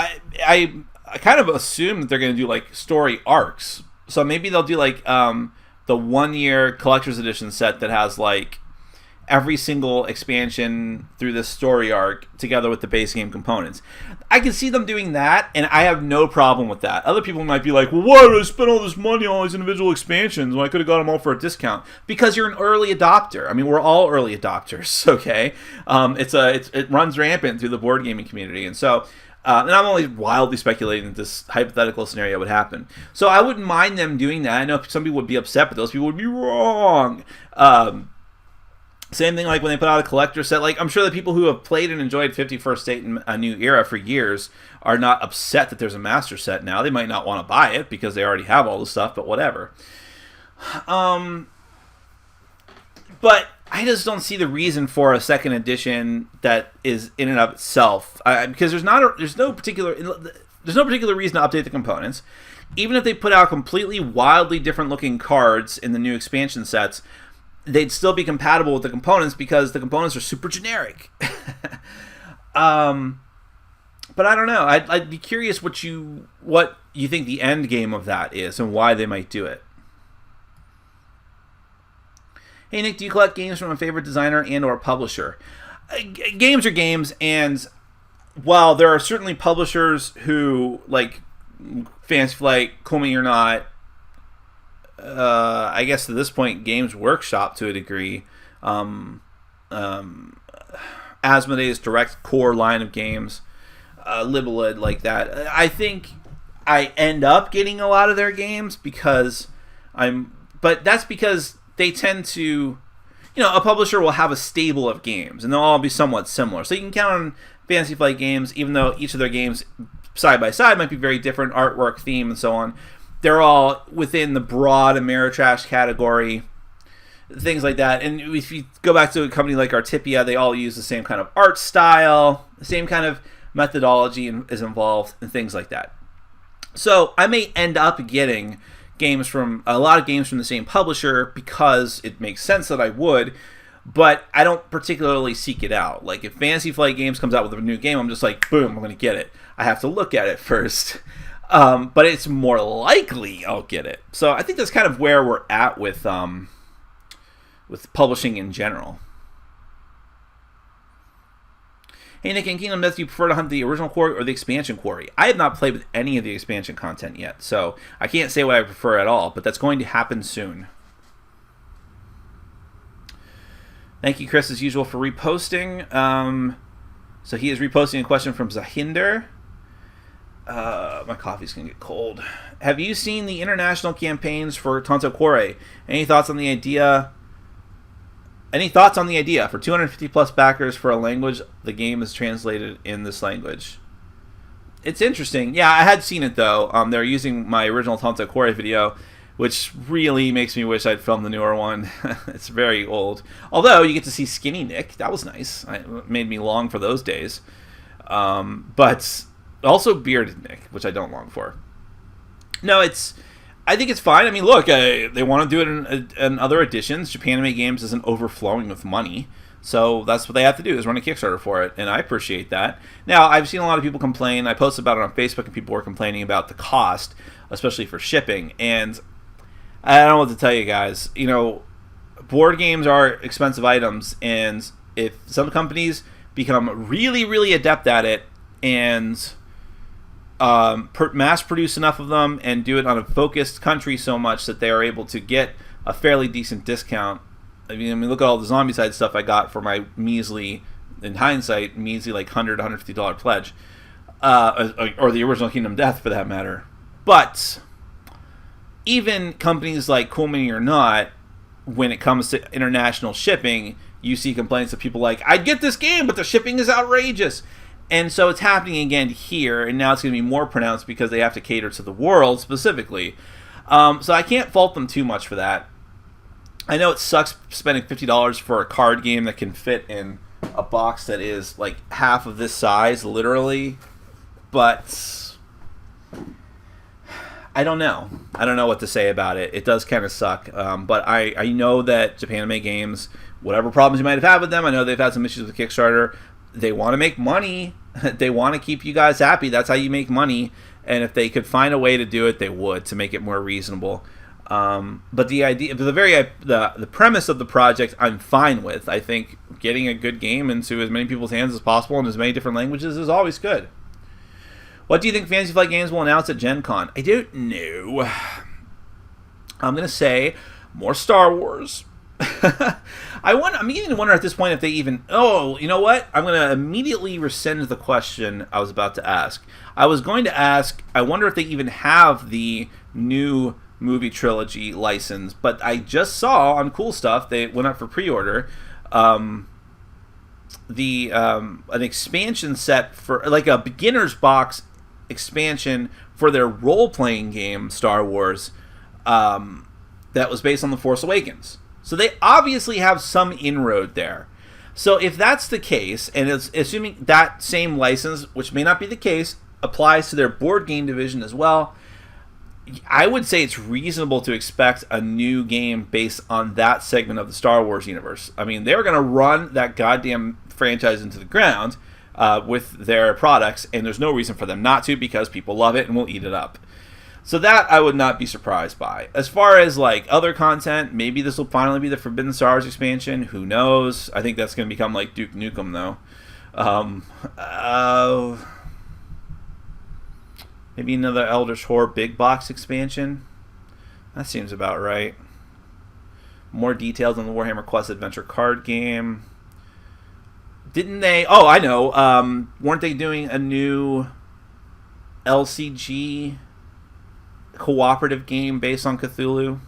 I kind of assume that they're going to do like story arcs. So maybe they'll do like the 1-year collector's edition set that has like every single expansion through this story arc together with the base game components. I can see them doing that, and I have no problem with that. Other people might be like, well, why did I spend all this money on all these individual expansions when I could have got them all for a discount? Because you're an early adopter. I mean, we're all early adopters, okay? It runs rampant through the board gaming community, and so... and I'm only wildly speculating that this hypothetical scenario would happen. So I wouldn't mind them doing that. I know some people would be upset, but those people would be wrong. Same thing like when they put out a collector set. Like, I'm sure the people who have played and enjoyed 51st State and A New Era for years are not upset that there's a master set now. They might not want to buy it because they already have all the stuff, but whatever. But I just don't see the reason for a second edition that is in and of itself, because there's no particular reason to update the components. Even if they put out completely wildly different looking cards in the new expansion sets, they'd still be compatible with the components because the components are super generic. But I don't know. I'd be curious what you think the end game of that is and why they might do it. Hey, Nick, do you collect games from a favorite designer and or publisher? Games are games, and while there are certainly publishers who, like Fantasy Flight, Cool Mini or Not, I guess at this point, Games Workshop to a degree, Asmodee's direct core line of games, Libelid, like that. I think I end up getting a lot of their games but that's because they tend to, a publisher will have a stable of games, and they'll all be somewhat similar. So you can count on Fantasy Flight Games, even though each of their games side by side might be very different, artwork, theme, and so on. They're all within the broad Ameritrash category, things like that. And if you go back to a company like Artipia, they all use the same kind of art style, the same kind of methodology is involved, and things like that. So I may end up getting a lot of games from the same publisher because it makes sense that I would, but I don't particularly seek it out. Like if Fantasy Flight Games comes out with a new game, I'm just like, boom, I'm going to get it. I have to look at it first. But it's more likely I'll get it. So I think that's kind of where we're at with publishing in general. Hey, Nick and Kingdom, do you prefer to hunt the original quarry or the expansion quarry? I have not played with any of the expansion content yet, so I can't say what I prefer at all, but that's going to happen soon. Thank you, Chris, as usual, for reposting. So he is reposting a question from Zahinder. My coffee's going to get cold. Have you seen the international campaigns for Tanto Cuore? Any thoughts on the idea? Any thoughts on the idea for 250 plus backers for a language the game is translated in this language? It's interesting. Yeah, I had seen it though. They're using my original Tanto Cuore video, which really makes me wish I'd filmed the newer one. It's very old. Although you get to see Skinny Nick. That was nice. It made me long for those days. But also Bearded Nick, which I don't long for. No, I think it's fine. I mean, look, they want to do it in other editions. Japanime Games isn't overflowing with money. So that's what they have to do, is run a Kickstarter for it, and I appreciate that. Now, I've seen a lot of people complain. I posted about it on Facebook, and people were complaining about the cost, especially for shipping. And I don't know what to tell you guys. You know, board games are expensive items, and if some companies become really, really adept at it and mass produce enough of them and do it on a focused country so much that they are able to get a fairly decent discount. I mean, look at all the Zombicide stuff I got for my measly, in hindsight, measly like $100, $150 pledge, or the original Kingdom Death for that matter. But even companies like Cool Mini or Not, when it comes to international shipping, you see complaints of people like, I'd get this game, but the shipping is outrageous. And so it's happening again here, and now it's going to be more pronounced because they have to cater to the world specifically. So I can't fault them too much for that. I know it sucks spending $50 for a card game that can fit in a box that is like half of this size, literally. But I don't know. I don't know what to say about it. It does kind of suck. But I know that Japanime Games, whatever problems you might have had with them, I know they've had some issues with Kickstarter. They want to make money. They want to keep you guys happy. That's how you make money. And if they could find a way to do it, they would, to make it more reasonable. But the idea, the premise of the project, I'm fine with. I think getting a good game into as many people's hands as possible in as many different languages is always good. What do you think Fantasy Flight Games will announce at Gen Con? I don't know. I'm going to say more Star Wars. I'm beginning to wonder at this point if they even... Oh, you know what? I'm going to immediately rescind the question I was about to ask. I was going to ask, I wonder if they even have the new movie trilogy license, but I just saw on Cool Stuff, they went up for pre-order, an expansion set for, like a beginner's box expansion for their role-playing game, Star Wars, that was based on The Force Awakens. So they obviously have some inroad there. So if that's the case, and it's assuming that same license, which may not be the case, applies to their board game division as well, I would say it's reasonable to expect a new game based on that segment of the Star Wars universe. I mean, they're going to run that goddamn franchise into the ground with their products, and there's no reason for them not to, because people love it and will eat it up. So that I would not be surprised by. As far as like other content, maybe this will finally be the Forbidden Stars expansion. Who knows? I think that's going to become like Duke Nukem though. Maybe another Eldritch Horror big box expansion. That seems about right. More details on the Warhammer Quest Adventure card game. Didn't they? Oh, I know. Weren't they doing a new LCG cooperative game based on Cthulhu?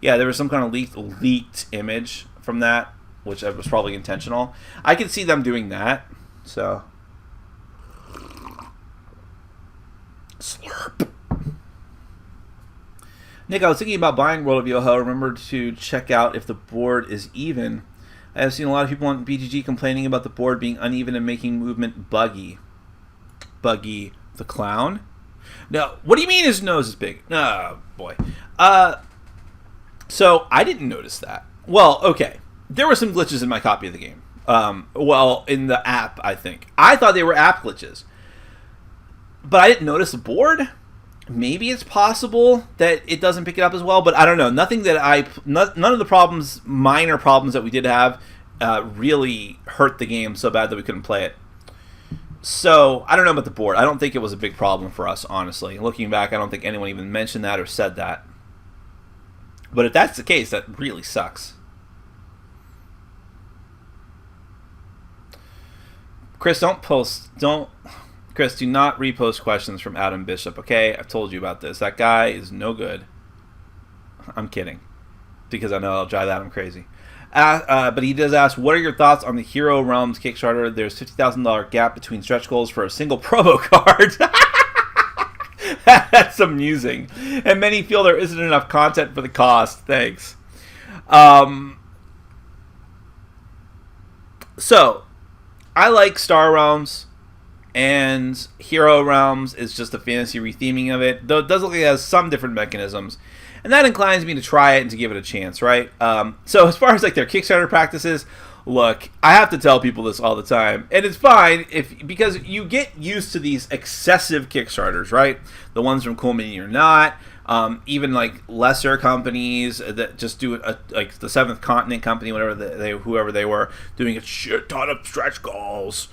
Yeah, there was some kind of leaked image from that, which was probably intentional. I could see them doing that. So, slurp. Nick, I was thinking about buying World of Yoho. Remember to check out if the board is even. I have seen a lot of people on BGG complaining about the board being uneven and making movement buggy. Buggy the clown? No, what do you mean his nose is big? Oh, boy. So, I didn't notice that. Well, okay. There were some glitches in my copy of the game. Well, in the app, I think. I thought they were app glitches. But I didn't notice the board. Maybe it's possible that it doesn't pick it up as well, but I don't know. None of the problems, minor problems that we did have, really hurt the game so bad that we couldn't play it. So, I don't know about the board. I don't think it was a big problem for us, honestly. Looking back, I don't think anyone even mentioned that or said that. But if that's the case, that really sucks. Chris, Chris, do not repost questions from Adam Bishop, okay? I've told you about this. That guy is no good. I'm kidding. Because I know I'll drive Adam crazy. But he does ask, what are your thoughts on the Hero Realms Kickstarter? There's $50,000 gap between stretch goals for a single promo card. That's amusing. And many feel there isn't enough content for the cost. Thanks. So, I like Star Realms, and Hero Realms is just a fantasy retheming of it, though it does look like it has some different mechanisms. And that inclines me to try it and to give it a chance, right? So as far as like their Kickstarter practices, look, I have to tell people this all the time, and it's fine because you get used to these excessive Kickstarters, right? The ones from Cool Mini or Not, even like lesser companies that just do it, like the Seventh Continent Company, whoever they were, doing a shit ton of stretch goals,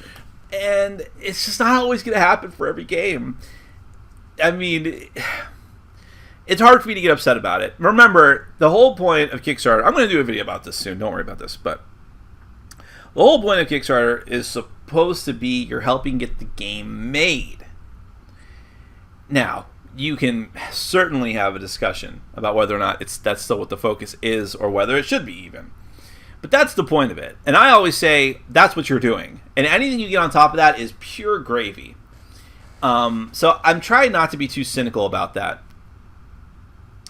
and it's just not always going to happen for every game. I mean, it's hard for me to get upset about it. Remember, the whole point of Kickstarter, I'm going to do a video about this soon, don't worry about this, but the whole point of Kickstarter is supposed to be you're helping get the game made. Now, you can certainly have a discussion about whether or not that's still what the focus is or whether it should be even. But that's the point of it. And I always say that's what you're doing. And anything you get on top of that is pure gravy. So I'm trying not to be too cynical about that.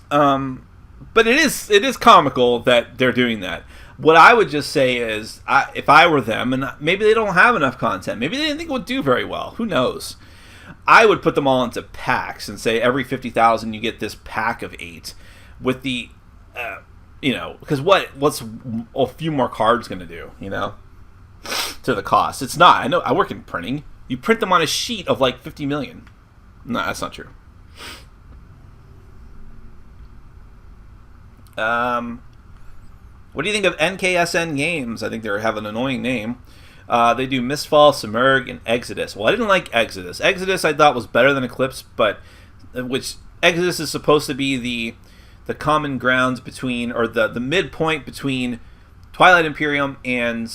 But it is comical that they're doing that. What I would just say is, if I were them, and maybe they don't have enough content, maybe they didn't think it would do very well, who knows, I would put them all into packs and say every 50,000 you get this pack of 8 with the, because what's a few more cards going to do, to the cost? It's not. I know, I work in printing. You print them on a sheet of like 50 million. No, that's not true. What do you think of NKSN Games? I think they have an annoying name. They do Mistfall, Submerge, and Exodus. Well, I didn't like Exodus. Exodus I thought was better than Eclipse, but which Exodus is supposed to be the common grounds between, or the midpoint between Twilight Imperium and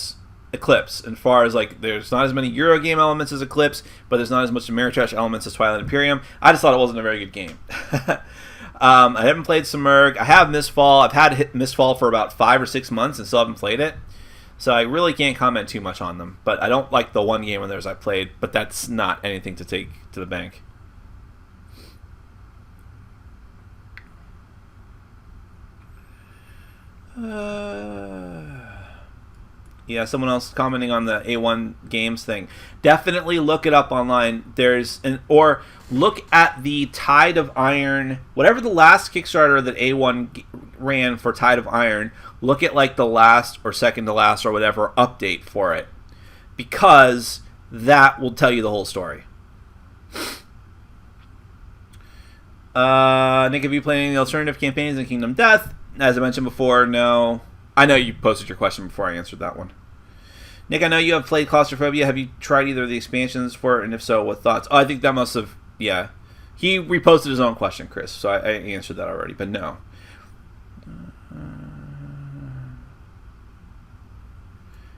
Eclipse. As far as like, there's not as many Eurogame elements as Eclipse, but there's not as much Ameritrash elements as Twilight Imperium. I just thought it wasn't a very good game. I haven't played Submerge. I have Mistfall. I've had Mistfall for about 5 or 6 months and still haven't played it. So I really can't comment too much on them. But I don't like the one game of theirs I played, but that's not anything to take to the bank. Yeah, someone else commenting on the A1 Games thing. Definitely look it up online. Or look at the Tide of Iron, whatever the last Kickstarter that A1 ran for Tide of Iron. Look at like the last or second to last or whatever update for it, because that will tell you the whole story. Nick, have you played any of the alternative campaigns in Kingdom Death? As I mentioned before, no. I know you posted your question before I answered that one. Nick, I know you have played Claustrophobia. Have you tried either of the expansions for it? And if so, what thoughts? Oh, I think that must have, yeah. He reposted his own question, Chris, so I answered that already, but no.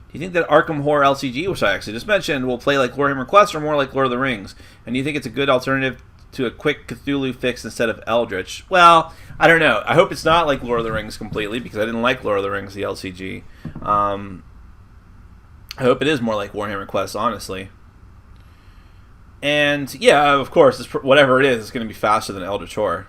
Do you think that Arkham Horror LCG, which I actually just mentioned, will play like Warhammer Quest or more like Lord of the Rings? And do you think it's a good alternative to a quick Cthulhu fix instead of Eldritch? Well, I don't know. I hope it's not like Lord of the Rings completely, because I didn't like Lord of the Rings, the LCG. I hope it is more like Warhammer Quest, honestly. And, yeah, of course, whatever it is, it's going to be faster than Eldritch Horror.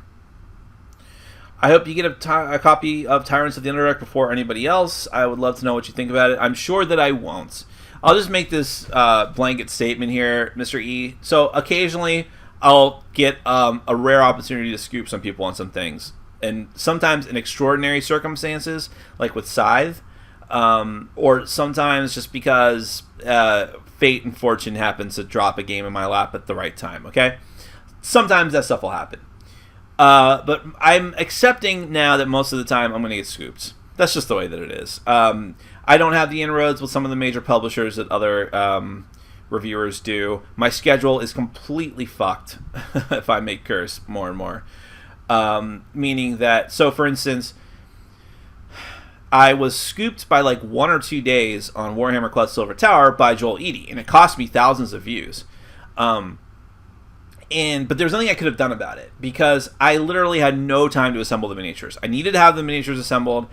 I hope you get a copy of Tyrants of the Underdark before anybody else. I would love to know what you think about it. I'm sure that I won't. I'll just make this blanket statement here, Mr. E. So, occasionally, I'll get a rare opportunity to scoop some people on some things. And sometimes in extraordinary circumstances, like with Scythe, or sometimes just because fate and fortune happens to drop a game in my lap at the right time, okay? Sometimes that stuff will happen. But I'm accepting now that most of the time I'm going to get scooped. That's just the way that it is. I don't have the inroads with some of the major publishers that other reviewers do. My schedule is completely fucked if I make Curse more and more. Meaning that, so for instance, I was scooped by like 1 or 2 days on Warhammer Quest Silver Tower by Joel Eady, and it cost me thousands of views. But there's nothing I could have done about it, because I literally had no time to assemble the miniatures. I needed to have the miniatures assembled.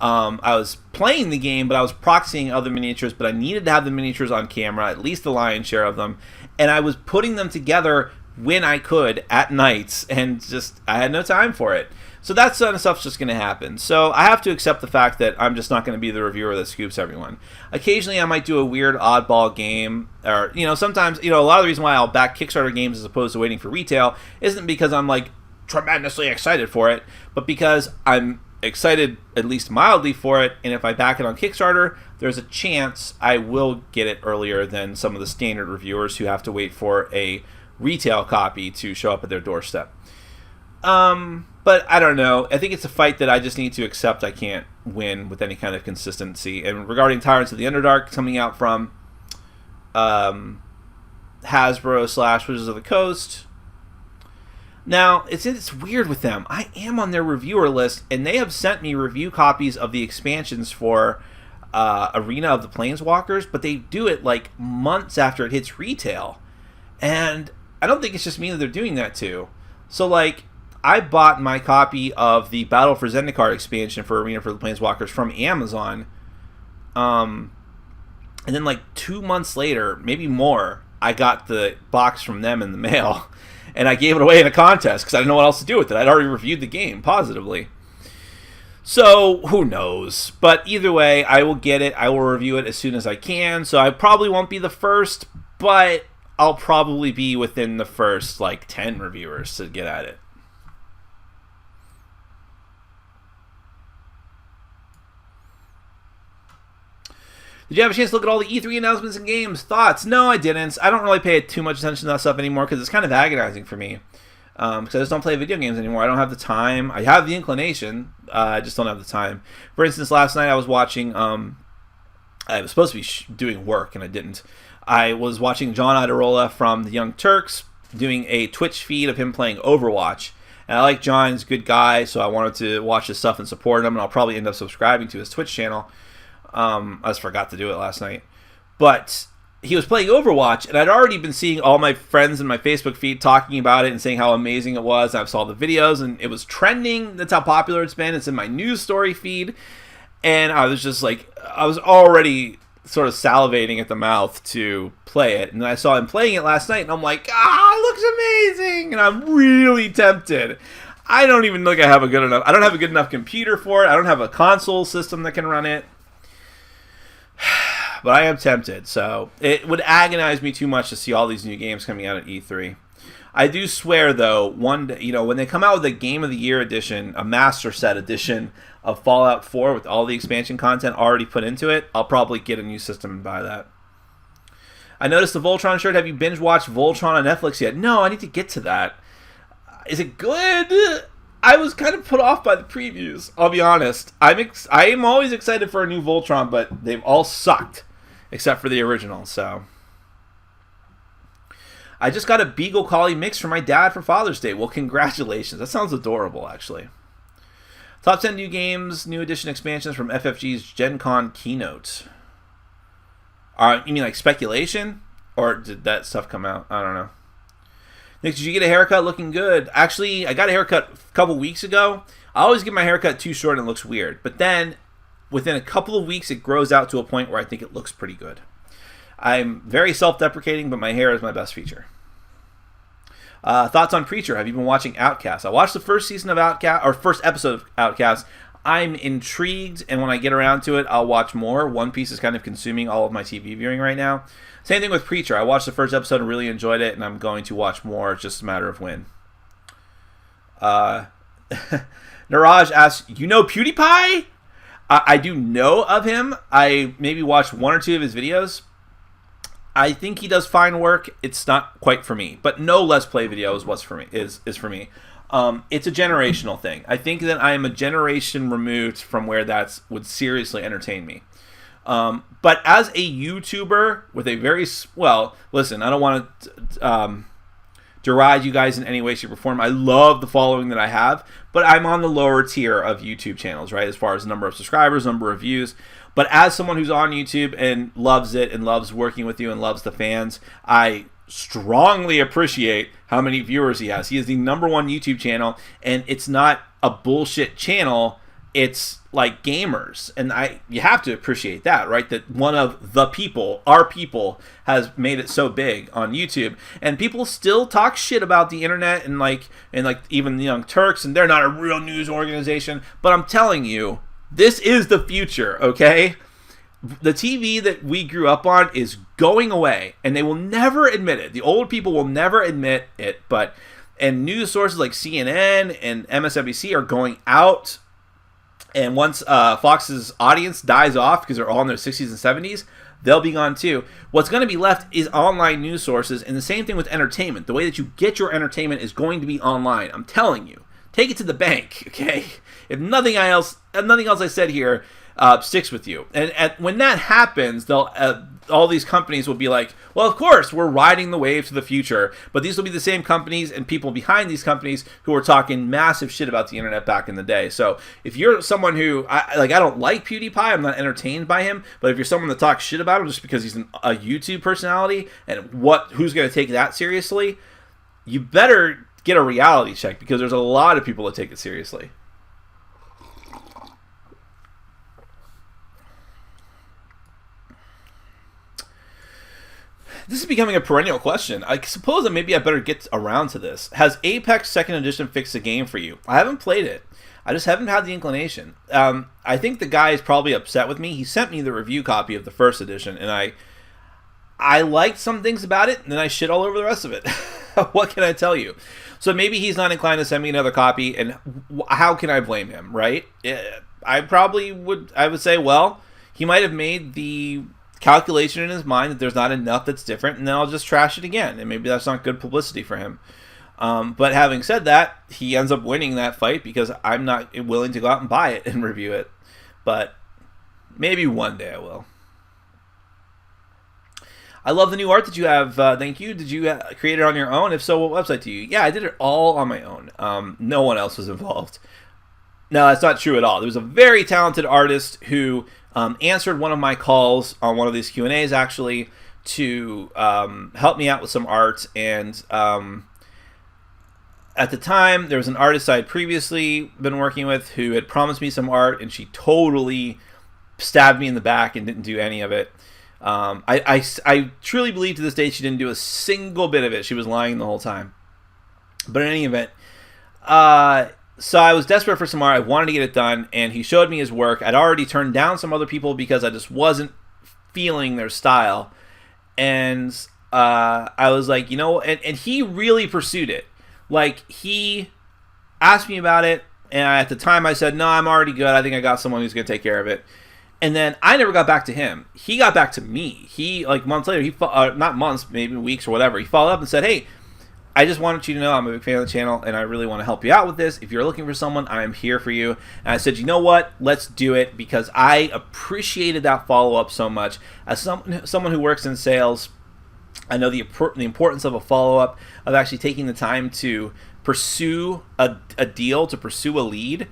I was playing the game, but I was proxying other miniatures, but I needed to have the miniatures on camera, at least the lion's share of them, and I was putting them together when I could at nights, and just I had no time for it. So that sort of stuff's just going to happen. So I have to accept the fact that I'm just not going to be the reviewer that scoops everyone. Occasionally I might do a weird oddball game, or, sometimes, a lot of the reason why I'll back Kickstarter games as opposed to waiting for retail isn't because I'm, like, tremendously excited for it, but because I'm excited at least mildly for it, and if I back it on Kickstarter, there's a chance I will get it earlier than some of the standard reviewers who have to wait for a retail copy to show up at their doorstep. But I don't know. I think it's a fight that I just need to accept I can't win with any kind of consistency. And regarding Tyrants of the Underdark coming out from Hasbro / Wizards of the Coast, now it's weird with them. I am on their reviewer list, and they have sent me review copies of the expansions for Arena of the Planeswalkers, but they do it like months after it hits retail. And I don't think it's just me that they're doing that to. So, like, I bought my copy of the Battle for Zendikar expansion for Arena for the Planeswalkers from Amazon. And then, like, 2 months later, maybe more, I got the box from them in the mail. And I gave it away in a contest because I didn't know what else to do with it. I'd already reviewed the game positively. So, who knows? But either way, I will get it. I will review it as soon as I can. So I probably won't be the first, but I'll probably be within the first, like, 10 reviewers to get at it. Did you have a chance to look at all the E3 announcements and games? Thoughts? No, I didn't. I don't really pay too much attention to that stuff anymore because it's kind of agonizing for me. Because I just don't play video games anymore. I don't have the time. I have the inclination. I just don't have the time. For instance, last night I was watching... I was supposed to be doing work, and I didn't. I was watching John Idarola from the Young Turks doing a Twitch feed of him playing Overwatch. And I like John. He's a good guy, so I wanted to watch his stuff and support him, and I'll probably end up subscribing to his Twitch channel. I just forgot to do it last night. But he was playing Overwatch, and I'd already been seeing all my friends in my Facebook feed talking about it and saying how amazing it was. I saw the videos, and it was trending. That's how popular it's been. It's in my news story feed. And I was just like, I was already sort of salivating at the mouth to play it. And I saw him playing it last night, and I'm like, it looks amazing. And I'm really tempted. I don't even think I don't have a good enough computer for it. I don't have a console system that can run it. But I am tempted, so it would agonize me too much to see all these new games coming out at E3. I do swear, though, one day, when they come out with a Game of the Year edition, a Master Set edition of Fallout 4 with all the expansion content already put into it, I'll probably get a new system and buy that. I noticed the Voltron shirt. Have you binge-watched Voltron on Netflix yet? No, I need to get to that. Is it good? I was kind of put off by the previews, I'll be honest. I am always excited for a new Voltron, but they've all sucked, except for the original, so... I just got a Beagle Collie mix for my dad for Father's Day. Well, congratulations. That sounds adorable, actually. Top 10 new games, new edition expansions from FFG's Gen Con keynote. You mean like speculation? Or did that stuff come out? I don't know. Nick, did you get a haircut? Looking good. Actually, I got a haircut a couple weeks ago. I always get my haircut too short and it looks weird. But then, within a couple of weeks, it grows out to a point where I think it looks pretty good. I'm very self-deprecating, but my hair is my best feature. Thoughts on Preacher? Have you been watching Outcast? I watched the first season of Outcast, or first episode of Outcast. I'm intrigued, and when I get around to it, I'll watch more. One Piece is kind of consuming all of my TV viewing right now. Same thing with Preacher. I watched the first episode and really enjoyed it, and I'm going to watch more. It's just a matter of when. Niraj asks, you know PewDiePie? I do know of him. I maybe watched 1 or 2 of his videos. I think he does fine work. It's not quite for me, but no Let's Play video is for me. It's a generational thing. I think that I am a generation removed from where that would seriously entertain me. But as a YouTuber with a very, well, listen, I don't want to deride you guys in any way, shape, or form. I love the following that I have, but I'm on the lower tier of YouTube channels, right, as far as number of subscribers, number of views. But as someone who's on YouTube and loves it and loves working with you and loves the fans, I strongly appreciate how many viewers he has. He is the #1 YouTube channel, and it's not a bullshit channel. It's like gamers, and you have to appreciate that, right? That one of the people, our people, has made it so big on YouTube, and people still talk shit about the internet and like even the Young Turks, and they're not a real news organization. But I'm telling you, this is the future, okay? The TV that we grew up on is going away, and they will never admit it. The old people will never admit it, and news sources like CNN and MSNBC are going out. And once Fox's audience dies off, because they're all in their 60s and 70s, they'll be gone too. What's going to be left is online news sources, and the same thing with entertainment. The way that you get your entertainment is going to be online. I'm telling you. Take it to the bank, okay? If nothing else I said here sticks with you. And when that happens, they'll all these companies will be like, well, of course, we're riding the wave to the future. But these will be the same companies and people behind these companies who were talking massive shit about the internet back in the day. So if you're someone who, I don't like PewDiePie, I'm not entertained by him, but if you're someone that talks shit about him just because he's a YouTube personality, and who's going to take that seriously, you better get a reality check, because there's a lot of people that take it seriously. This is becoming a perennial question. I suppose that maybe I better get around to this. Has Apex 2nd Edition fixed the game for you? I haven't played it. I just haven't had the inclination. I think the guy is probably upset with me. He sent me the review copy of the 1st edition, and I liked some things about it, and then I shit all over the rest of it. What can I tell you? So maybe he's not inclined to send me another copy, and how can I blame him, right? I would say, well, he might have made the calculation in his mind that there's not enough that's different, and then I'll just trash it again, and maybe that's not good publicity for him. But having said that, he ends up winning that fight because I'm not willing to go out and buy it and review it. But maybe one day I will. I love the new art that you have. Thank you. Did you create it on your own? If so, what website do you use? Yeah, I did it all on my own. No one else was involved. No, that's not true at all. There was a very talented artist who answered one of my calls on one of these Q&As, actually, to help me out with some art. And at the time, there was an artist I had previously been working with who had promised me some art, and she totally stabbed me in the back and didn't do any of it. I truly believe to this day she didn't do a single bit of it. She was lying the whole time. But in any event, so I was desperate for some art. I wanted to get it done, and he showed me his work. I'd already turned down some other people because I just wasn't feeling their style. And I was like, and he really pursued it. Like, he asked me about it, and at the time I said, no, I'm already good. I think I got someone who's going to take care of it. And then I never got back to him. He got back to me. He, months later, not months, maybe weeks or whatever, he followed up and said, hey, I just wanted you to know I'm a big fan of the channel, and I really want to help you out with this. If you're looking for someone, I am here for you. And I said, you know what? Let's do it, because I appreciated that follow-up so much. As someone who works in sales, I know the importance of a follow-up, of actually taking the time to pursue a deal, to pursue a lead.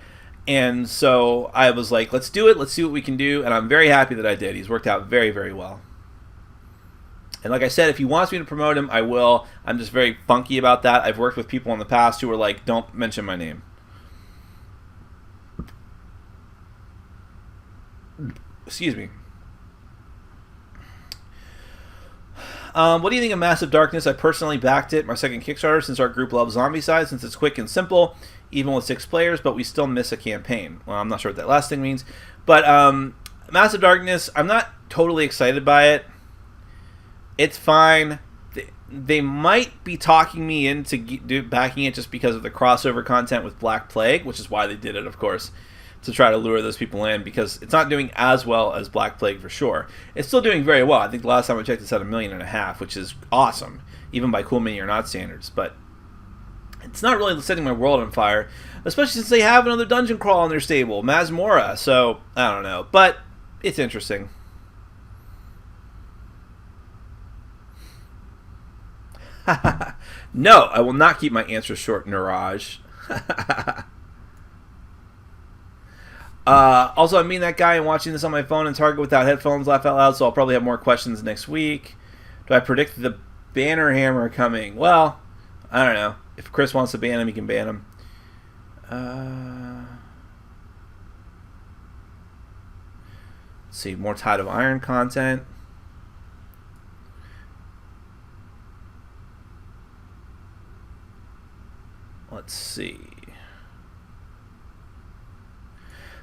And so I was like, let's do it. Let's see what we can do. And I'm very happy that I did. He's worked out very, very well. And like I said, if he wants me to promote him, I will. I'm just very funky about that. I've worked with people in the past who were like, don't mention my name. Excuse me. What do you think of Massive Darkness? I personally backed it, my second Kickstarter, since our group loves Zombicide, since it's quick and simple, even with 6 players, but we still miss a campaign. Well, I'm not sure what that last thing means. But Massive Darkness, I'm not totally excited by it. It's fine. They might be talking me into backing it just because of the crossover content with Black Plague, which is why they did it, of course, to try to lure those people in, because it's not doing as well as Black Plague for sure. It's still doing very well. I think the last time I checked, it's at 1.5 million, which is awesome, even by Cool Mini or Not standards. But It's not really setting my world on fire, especially since they have another dungeon crawl in their stable, Masmora. So I don't know, but it's interesting. No, I will not keep my answer short, Niraj. Also, I'm meeting that guy and watching this on my phone and Target without headphones, laugh out loud, so I'll probably have more questions next week. Do I predict the banner hammer coming? Well, I don't know. If Chris wants to ban him, he can ban him. Let's see, more Tide of Iron content. Let's see.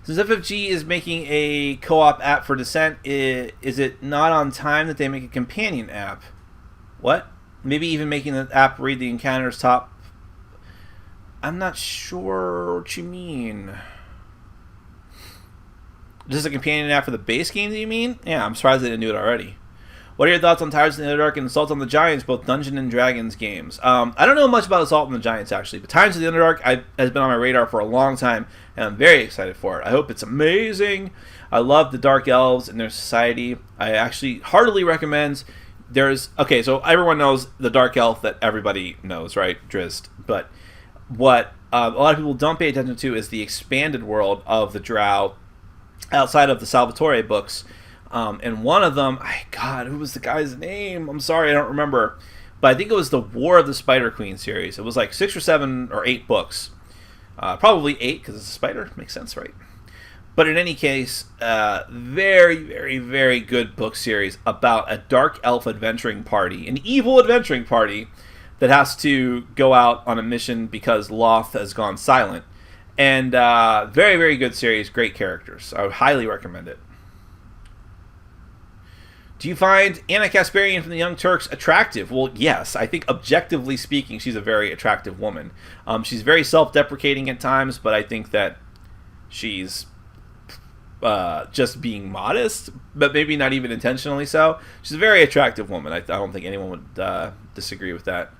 Since FFG is making a co-op app for Descent, is it not on time that they make a companion app? What? Maybe even making the app read the encounter's top... I'm not sure what you mean. Just a companion app for the base game, do you mean? Yeah, I'm surprised they didn't do it already. What are your thoughts on Tyrants in the Underdark and Assault on the Giants, both Dungeons and Dragons games? I don't know much about Assault on the Giants, actually, but Tyrants of the Underdark has been on my radar for a long time, and I'm very excited for it. I hope it's amazing. I love the Dark Elves and their society. I actually heartily recommend... Okay, so everyone knows the Dark Elf that everybody knows, right? Drizzt. But what a lot of people don't pay attention to is the expanded world of the Drow outside of the Salvatore books. And one of them, God, who was the guy's name? I'm sorry, I don't remember. But I think it was the War of the Spider Queen series. It was like 6 or 7 or 8 books. Probably 8, because it's a spider. Makes sense, right? But in any case, very, very, very good book series about a dark elf adventuring party, an evil adventuring party that has to go out on a mission because Loth has gone silent. And very, very good series, great characters. I would highly recommend it. Do you find Anna Kasparian from the Young Turks attractive? Well, yes. I think objectively speaking, she's a very attractive woman. She's very self-deprecating at times, but I think that she's just being modest, but maybe not even intentionally so. She's a very attractive woman. I don't think anyone would disagree with that.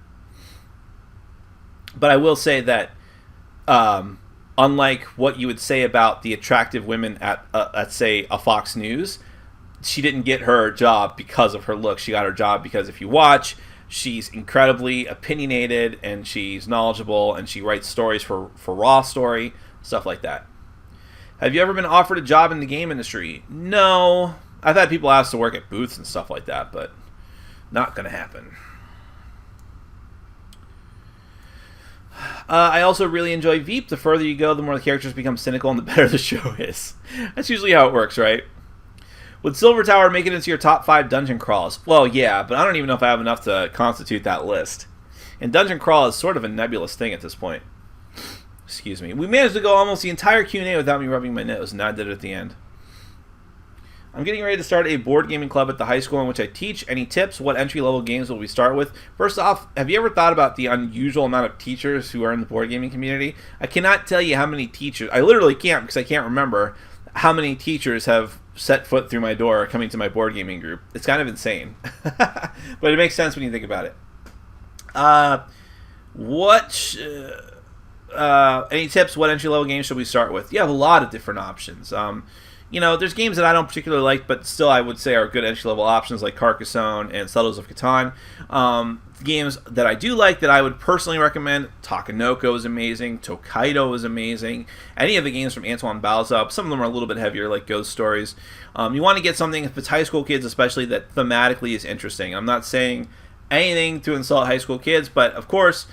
But I will say that unlike what you would say about the attractive women at say, a Fox News, she didn't get her job because of her look. She got her job because if you watch, she's incredibly opinionated and she's knowledgeable and she writes stories for Raw Story, stuff like that. Have you ever been offered a job in the game industry? No. I've had people ask to work at booths and stuff like that, but not going to happen. I also really enjoy Veep. The further you go, the more the characters become cynical and the better the show is. That's usually how it works, right? Would Silver Tower make it into your top 5 dungeon crawls? Well, yeah, but I don't even know if I have enough to constitute that list. And dungeon crawl is sort of a nebulous thing at this point. Excuse me. We managed to go almost the entire Q&A without me rubbing my nose, and I did it at the end. I'm getting ready to start a board gaming club at the high school in which I teach. Any tips? What entry-level games will we start with? First off, have you ever thought about the unusual amount of teachers who are in the board gaming community? I cannot tell you how many teachers... I literally can't because I can't remember how many teachers have set foot through my door coming to my board gaming group. It's kind of insane. But it makes sense when you think about it. Any tips? What entry-level games should we start with? You have a lot of different options. There's games that I don't particularly like, but still I would say are good entry-level options like Carcassonne and Settlers of Catan. Games that I do like that I would personally recommend, Takenoko is amazing, Tokaido is amazing. Any of the games from Antoine Balzac, some of them are a little bit heavier like Ghost Stories. You want to get something, if it's high school kids especially, that thematically is interesting. I'm not saying anything to insult high school kids, but of course...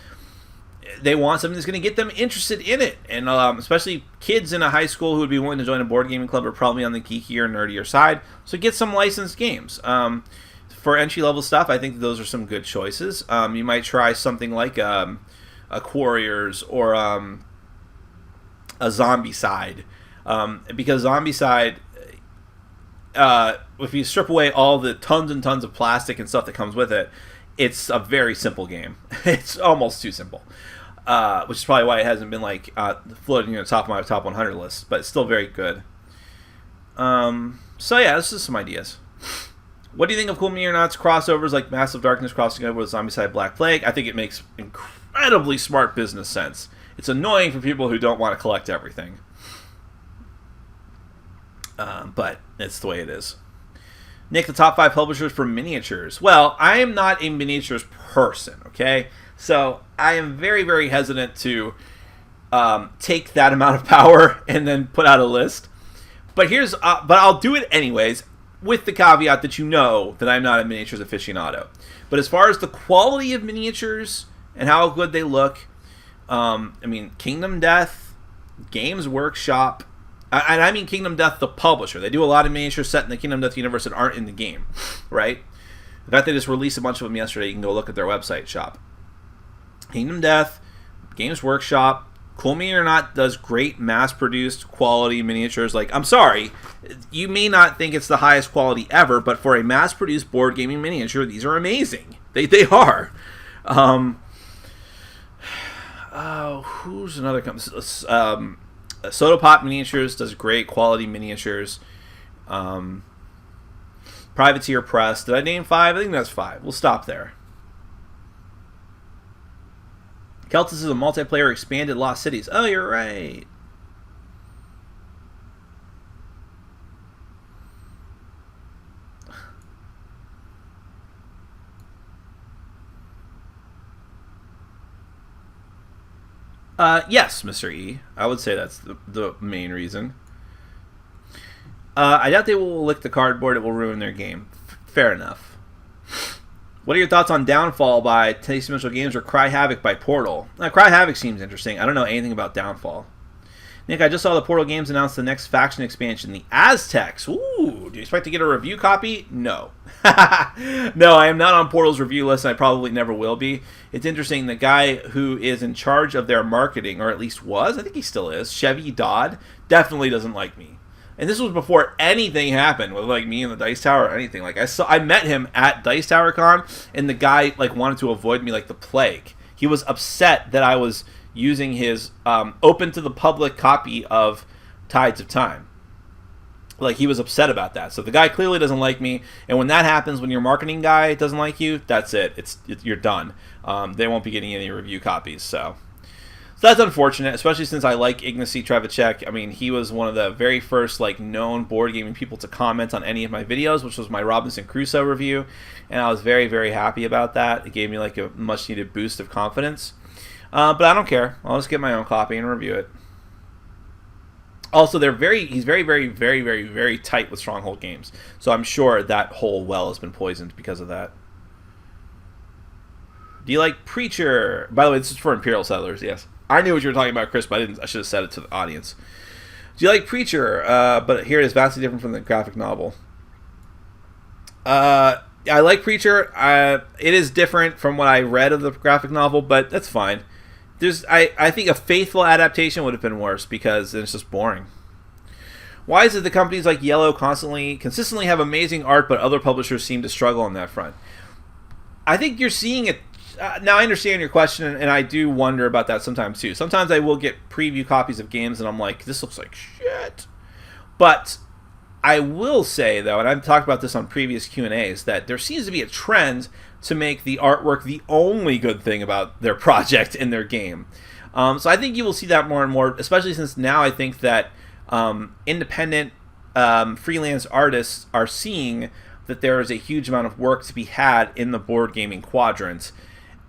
they want something that's going to get them interested in it. And especially kids in a high school who would be willing to join a board gaming club are probably on the geekier, nerdier side. So get some licensed games. For entry-level stuff, I think those are some good choices. You might try something like a Quarriors or a Zombicide. Because Zombicide, if you strip away all the tons and tons of plastic and stuff that comes with it, it's a very simple game. It's almost too simple. Which is probably why it hasn't been floating on the top of my top 100 list, but it's still very good. So yeah, this is some ideas. What do you think of Cool Me or Not's crossovers like Massive Darkness crossing over with Zombicide Black Plague? I think it makes incredibly smart business sense. It's annoying for people who don't want to collect everything. But it's the way it is. Nick, the top 5 publishers for miniatures. Well, I am not a miniatures person, okay? So I am very, very hesitant to take that amount of power and then put out a list. But but I'll do it anyways, with the caveat that you know that I'm not a miniatures aficionado. But as far as the quality of miniatures and how good they look, I mean, Kingdom Death, Games Workshop, and I mean Kingdom Death, the publisher. They do a lot of miniatures set in the Kingdom Death universe that aren't in the game, right? In fact, they just released a bunch of them yesterday. You can go look at their website shop. Kingdom Death, Games Workshop, Cool Me or Not does great mass-produced quality miniatures. Like, I'm sorry, you may not think it's the highest quality ever, but for a mass-produced board gaming miniature, these are amazing. They are. Who's another company? Soda Pop Miniatures does great quality miniatures. Privateer Press. Did I name 5? I think that's 5. We'll stop there. Celtus is a multiplayer expanded Lost Cities. Oh, you're right. Yes, Mr. E. I would say that's the main reason. I doubt they will lick the cardboard. It will ruin their game. Fair enough. What are your thoughts on Downfall by Tasty Mitchell Games or Cry Havoc by Portal? Cry Havoc seems interesting. I don't know anything about Downfall. Nick, I just saw the Portal Games announce the next faction expansion, the Aztecs. Ooh, do you expect to get a review copy? No. No, I am not on Portal's review list, and I probably never will be. It's interesting, the guy who is in charge of their marketing, or at least was, I think he still is, Chevy Dodd, definitely doesn't like me. And this was before anything happened with like me and the Dice Tower or anything. Like I met him at Dice Tower Con, and the guy like wanted to avoid me like the plague. He was upset that I was using his open to the public copy of Tides of Time. Like, he was upset about that. So the guy clearly doesn't like me, and when that happens, when your marketing guy doesn't like you, that's it. You're done. They won't be getting any review copies. So that's unfortunate, especially since I like Ignacy Trevicek. I mean, he was one of the very first like known board gaming people to comment on any of my videos, which was my Robinson Crusoe review, and I was very, very happy about that. It gave me like a much needed boost of confidence. But I don't care. I'll just get my own copy and review it. Also, he's very, very, very, very, very tight with Stronghold Games. So I'm sure that whole well has been poisoned because of that. Do you like Preacher? By the way, this is for Imperial Settlers, yes. I knew what you were talking about, Chris, but I should have said it to the audience. Do you like Preacher? But here it is vastly different from the graphic novel. I like Preacher. It is different from what I read of the graphic novel, but that's fine. I think a faithful adaptation would have been worse because it's just boring. Why is it that companies like Yellow consistently have amazing art, but other publishers seem to struggle on that front? I think you're seeing it. Now, I understand your question, and I do wonder about that sometimes, too. Sometimes I will get preview copies of games, and I'm like, this looks like shit. But I will say, though, and I've talked about this on previous Q&As, that there seems to be a trend to make the artwork the only good thing about their project in their game. So I think you will see that more and more, especially since now I think that independent freelance artists are seeing that there is a huge amount of work to be had in the board gaming quadrant,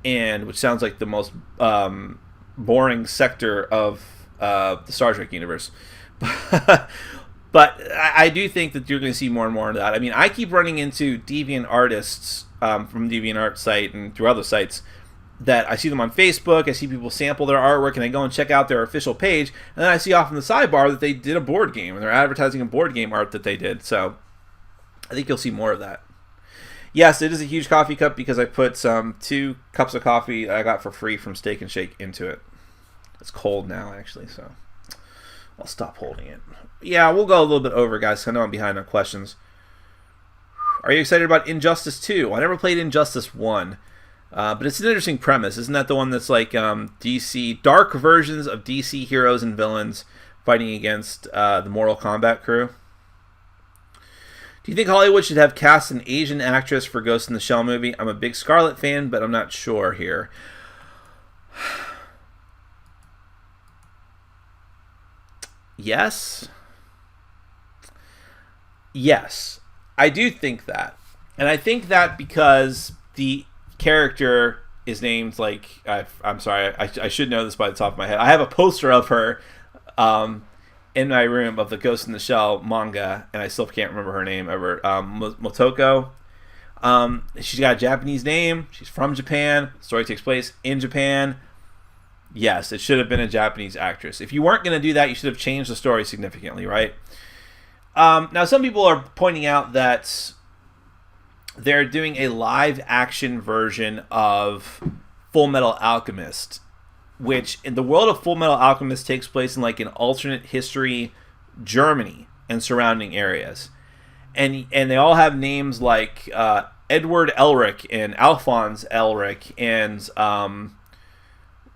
and which sounds like the most boring sector of the Star Trek universe. But I do think that you're going to see more and more of that. I mean, I keep running into deviant artists from DeviantArt site and through other sites that I see them on Facebook. I see people sample their artwork, and I go and check out their official page, and then I see off in the sidebar that they did a board game, and they're advertising a board game art that they did. So I think you'll see more of that. Yes, it is a huge coffee cup because I put 2 cups of coffee I got for free from Steak and Shake into it. It's cold now, actually, so I'll stop holding it. Yeah, we'll go a little bit over, guys. I know I'm behind on questions. Are you excited about Injustice 2? I never played Injustice 1, but it's an interesting premise. Isn't that the one that's like DC, dark versions of DC heroes and villains fighting against the Mortal Kombat crew? Do you think Hollywood should have cast an Asian actress for Ghost in the Shell movie? I'm a big Scarlet fan, but I'm not sure here. Yes. Yes. I do think that. And I think that because the character is named, like, I'm sorry, I should know this by the top of my head. I have a poster of her in my room of the Ghost in the Shell manga, and I still can't remember her name ever. Motoko. She's got a Japanese name. She's from Japan. The story takes place in Japan. Yes, it should have been a Japanese actress. If you weren't going to do that, you should have changed the story significantly, right? Now, some people are pointing out that they're doing a live-action version of Full Metal Alchemist, which in the world of Full Metal Alchemist takes place in like an alternate history Germany and surrounding areas. And they all have names like Edward Elric and Alphonse Elric and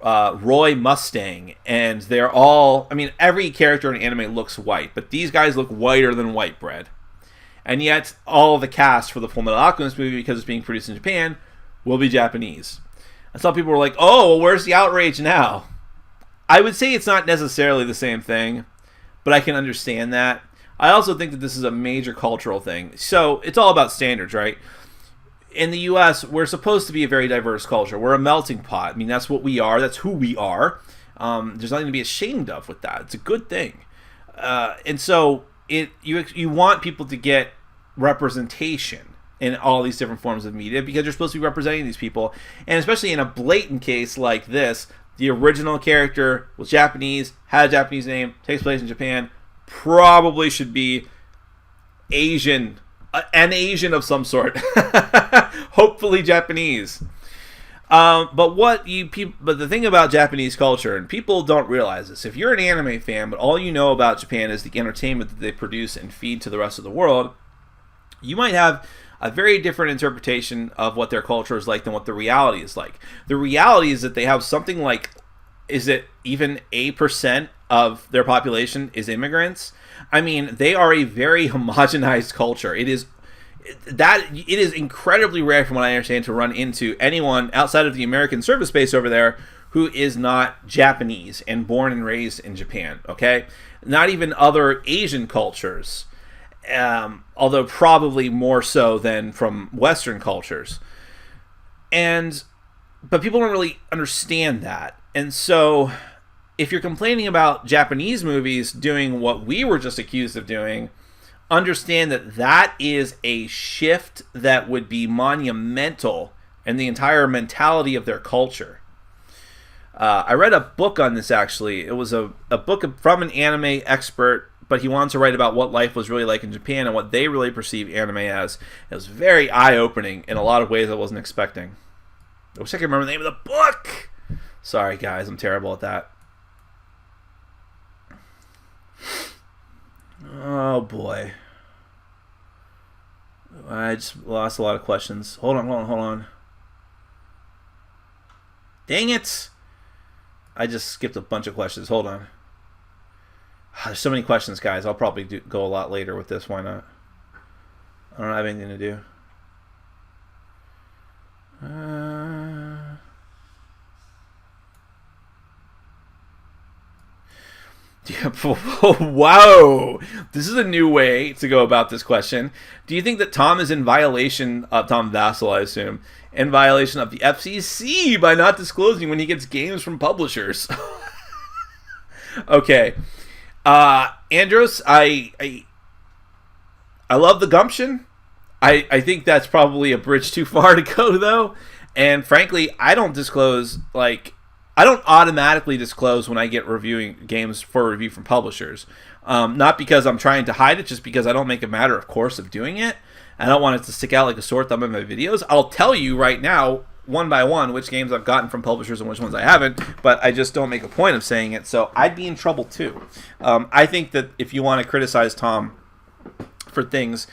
Roy Mustang, and they're all, I mean, every character in anime looks white, but these guys look whiter than white bread. And yet, all the cast for the Full Metal Alchemist movie, because it's being produced in Japan, will be Japanese. And some people were like, oh, well, where's the outrage now? I would say it's not necessarily the same thing, but I can understand that. I also think that this is a major cultural thing. So, it's all about standards, right? In the U.S., we're supposed to be a very diverse culture. We're a melting pot. I mean, that's what we are. That's who we are. There's nothing to be ashamed of with that. It's a good thing. And so you want people to get representation in all these different forms of media because you're supposed to be representing these people. And especially in a blatant case like this, the original character was Japanese, had a Japanese name, takes place in Japan, probably should be Asian. An Asian of some sort. Hopefully Japanese. But the thing about Japanese culture, and people don't realize this, if you're an anime fan, but all you know about Japan is the entertainment that they produce and feed to the rest of the world, you might have a very different interpretation of what their culture is like than what the reality is like. The reality is that they have something like, is it even 8% of their population is immigrants? I mean, they are a very homogenized culture. It is incredibly rare, from what I understand, to run into anyone outside of the American service base over there who is not Japanese and born and raised in Japan, okay? Not even other Asian cultures, although probably more so than from Western cultures. But people don't really understand that. And so if you're complaining about Japanese movies doing what we were just accused of doing, understand that that is a shift that would be monumental in the entire mentality of their culture. I read a book on this, actually. It was a book from an anime expert, but he wanted to write about what life was really like in Japan and what they really perceive anime as. It was very eye-opening in a lot of ways I wasn't expecting. I wish I could remember the name of the book! Sorry, guys, I'm terrible at that. Oh, boy. I just lost a lot of questions. Hold on. Dang it! I just skipped a bunch of questions. Hold on. There's so many questions, guys. I'll probably go a lot later with this. Why not? I don't have anything to do. Wow, this is a new way to go about this question. Do you think that Tom is in violation of Tom Vassel, I assume, in violation of the FCC by not disclosing when he gets games from publishers? Okay, Andros, I love the gumption. I think that's probably a bridge too far to go, though. And frankly, I don't automatically disclose when I get reviewing games for review from publishers. Not because I'm trying to hide it, just because I don't make a matter of course of doing it. I don't want it to stick out like a sore thumb in my videos. I'll tell you right now, one by one, which games I've gotten from publishers and which ones I haven't, but I just don't make a point of saying it, so I'd be in trouble too. I think that if you want to criticize Tom for things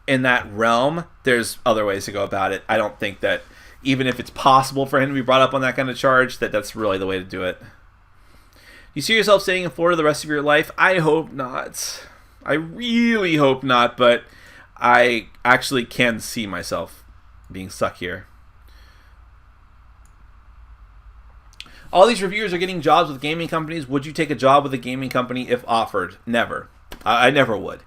in that realm, there's other ways to go about it. I don't think that even if it's possible for him to be brought up on that kind of charge, that's really the way to do it. You see yourself staying in Florida the rest of your life? I hope not. I really hope not, but I actually can see myself being stuck here. All these reviewers are getting jobs with gaming companies. Would you take a job with a gaming company if offered? Never. I never would.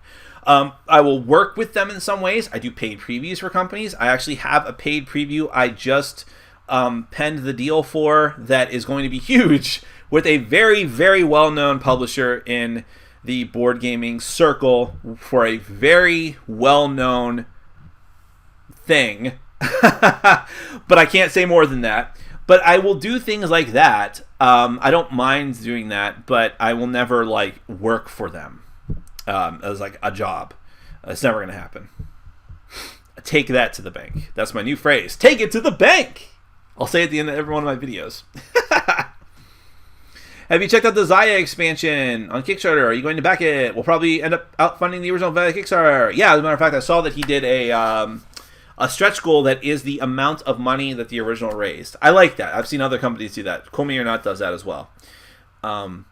I will work with them in some ways. I do paid previews for companies. I actually have a paid preview I just penned the deal for that is going to be huge with a very, very well-known publisher in the board gaming circle for a very well-known thing. But I can't say more than that. But I will do things like that. I don't mind doing that, but I will never like work for them as like a job. It's never going to happen. Take that to the bank. That's my new phrase. Take it to the bank. I'll say it at the end of every one of my videos. Have you checked out the Zaya expansion on Kickstarter? Are you going to back it? We'll probably end up outfunding the original Kickstarter. Yeah, as a matter of fact, I saw that he did a stretch goal that is the amount of money that the original raised. I like that. I've seen other companies do that. Cool Me or Not does that as well. And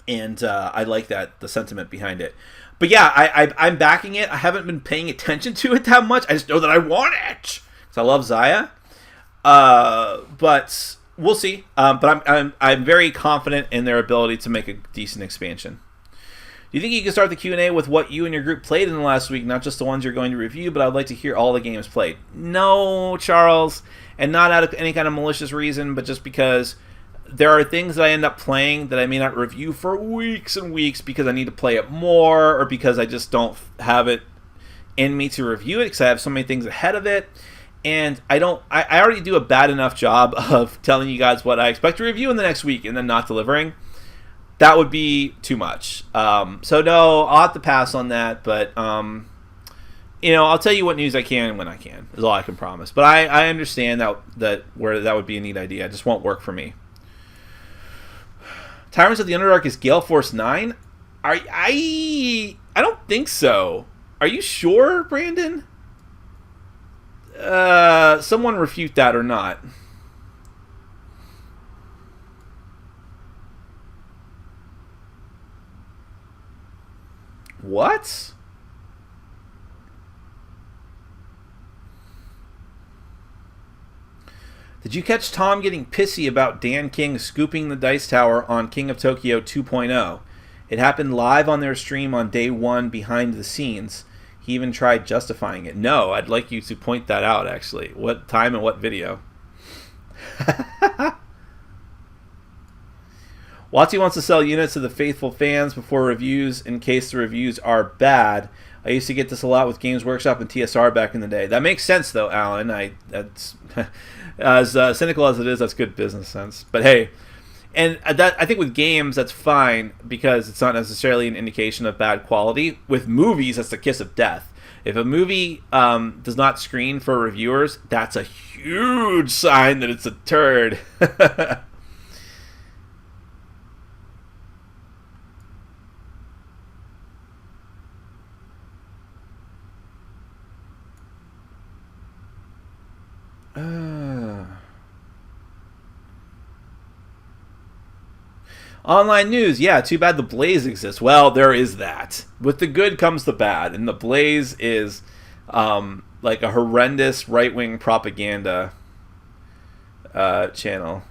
I like that, the sentiment behind it. But yeah, I'm backing it. I haven't been paying attention to it that much. I just know that I want it. Because I love Zaya. But we'll see. But I'm very confident in their ability to make a decent expansion. Do you think you can start the Q&A with what you and your group played in the last week, not just the ones you're going to review, but I'd like to hear all the games played? No, Charles, and not out of any kind of malicious reason, but just because there are things that I end up playing that I may not review for weeks and weeks because I need to play it more or because I just don't have it in me to review it because I have so many things ahead of it. And I already do a bad enough job of telling you guys what I expect to review in the next week and then not delivering. That would be too much. So no, I'll have to pass on that. But I'll tell you what news I can when I can. Is all I can promise. But I understand that would be a neat idea. It just won't work for me. Tyrants of the Underdark is Gale Force 9. I don't think so. Are you sure, Brandon? Someone refute that or not. What? Did you catch Tom getting pissy about Dan King scooping the dice tower on King of Tokyo 2.0? It happened live on their stream on day 1 behind the scenes. He even tried justifying it. No, I'd like you to point that out, actually. What time and what video? Watty wants to sell units to the faithful fans before reviews in case the reviews are bad. I used to get this a lot with Games Workshop and TSR back in the day. That makes sense, though, Alan. That's as cynical as it is, that's good business sense. But hey, and I think with games, that's fine because it's not necessarily an indication of bad quality. With movies, that's the kiss of death. If a movie does not screen for reviewers, that's a huge sign that it's a turd. Online news, yeah, too bad the Blaze exists. Well, there is that. With the good comes the bad, and the Blaze is like a horrendous right-wing propaganda channel.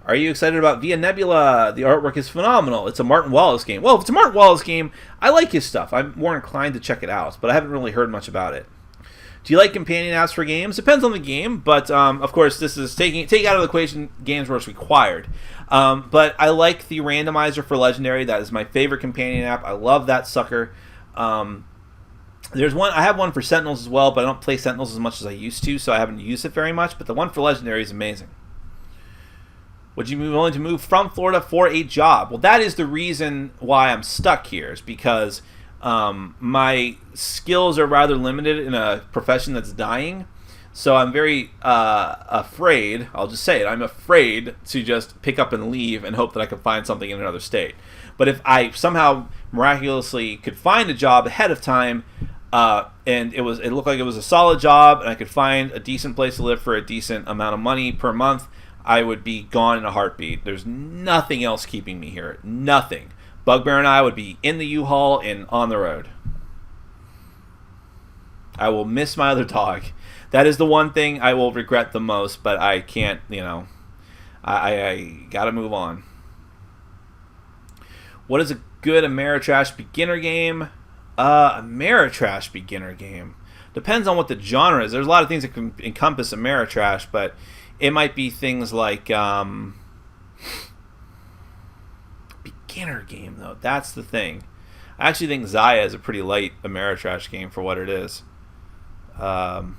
Are you excited about Via Nebula? The artwork is phenomenal. It's a Martin Wallace game. Well, if it's a Martin Wallace game, I like his stuff. I'm more inclined to check it out, but I haven't really heard much about it. Do you like companion apps for games? Depends on the game, but of course this is take out of the equation games where it's required. But I like the randomizer for Legendary. That is my favorite companion app. I love that sucker. There's one. I have one for Sentinels as well, but I don't play Sentinels as much as I used to, so I haven't used it very much. But the one for Legendary is amazing. Would you be willing to move from Florida for a job? Well, that is the reason why I'm stuck here, is because my skills are rather limited in a profession that's dying. So I'm very afraid, I'll just say it, I'm afraid to just pick up and leave and hope that I can find something in another state. But if I somehow miraculously could find a job ahead of time, and it looked like it was a solid job, and I could find a decent place to live for a decent amount of money per month, I would be gone in a heartbeat. There's nothing else keeping me here. Nothing. Bugbear and I would be in the U-Haul and on the road. I will miss my other dog. That is the one thing I will regret the most, but I can't, I gotta move on. What is a good Ameritrash beginner game? Ameritrash beginner game. Depends on what the genre is. There's a lot of things that can encompass Ameritrash, but it might be things like beginner game, though. That's the thing. I actually think Zaya is a pretty light Ameritrash game for what it is. Runebound.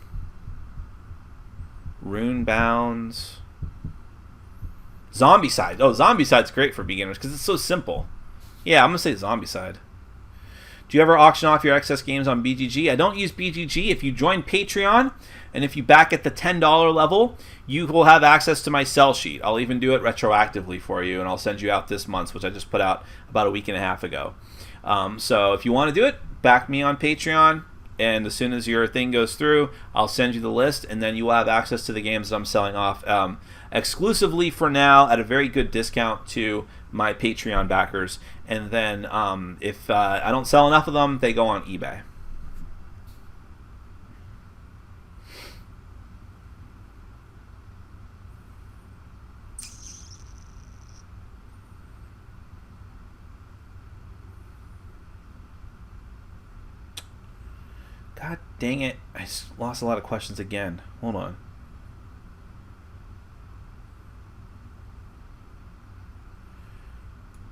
Zombicide. Oh, Zombicide's great for beginners because it's so simple. Yeah, I'm going to say Zombicide. Do you ever auction off your excess games on BGG? I don't use BGG. If you join Patreon and if you back at the $10 level, you will have access to my sell sheet. I'll even do it retroactively for you, and I'll send you out this month's, which I just put out about a week and a half ago. So if you want to do it, back me on Patreon, and as soon as your thing goes through, I'll send you the list, and then you will have access to the games that I'm selling off exclusively for now at a very good discount to my Patreon backers. And then if I don't sell enough of them, they go on eBay. God dang it. I lost a lot of questions again. Hold on.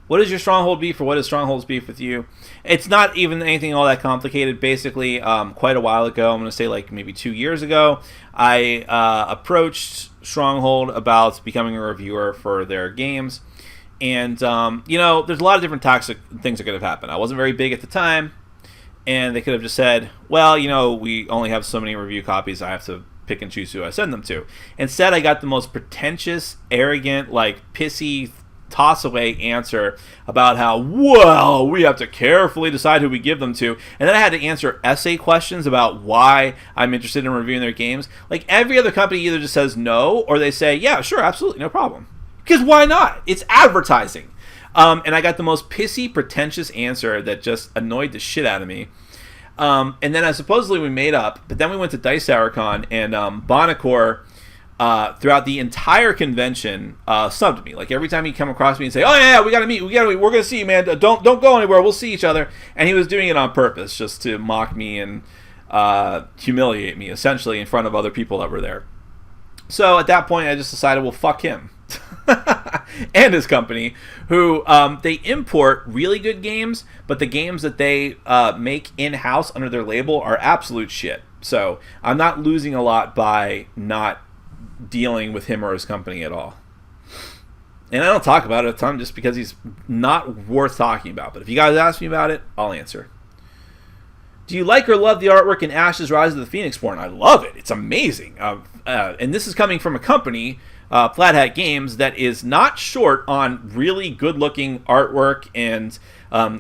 What is your Stronghold beef, or what is Stronghold's beef with you? It's not even anything all that complicated. Basically, quite a while ago, I'm going to say like maybe 2 years ago, I approached Stronghold about becoming a reviewer for their games. And, there's a lot of different toxic things that could have happened. I wasn't very big at the time, and they could have just said, well, we only have so many review copies, I have to pick and choose who I send them to. Instead, I got the most pretentious, arrogant, pissy, toss-away answer about how, well, we have to carefully decide who we give them to. And then I had to answer essay questions about why I'm interested in reviewing their games. Like, every other company either just says no, or they say, yeah, sure, absolutely, no problem. Because why not? It's advertising. And I got the most pissy, pretentious answer that just annoyed the shit out of me. And then supposedly we made up, but then we went to Dice Con, and Bonacor, throughout the entire convention, subbed me. Like, every time he'd come across me and say, oh yeah, we gotta meet, we're gonna see you, man, don't go anywhere, we'll see each other. And he was doing it on purpose, just to mock me and humiliate me, essentially, in front of other people that were there. So at that point, I just decided, well, fuck him. And his company, who they import really good games, but the games that they make in-house under their label are absolute shit. So I'm not losing a lot by not dealing with him or his company at all. And I don't talk about it a ton just because he's not worth talking about. But if you guys ask me about it, I'll answer. Do you like or love the artwork in Ash's Rise of the Phoenixborn? I love it. It's amazing. And this is coming from a company, Flat Hat Games, that is not short on really good-looking artwork and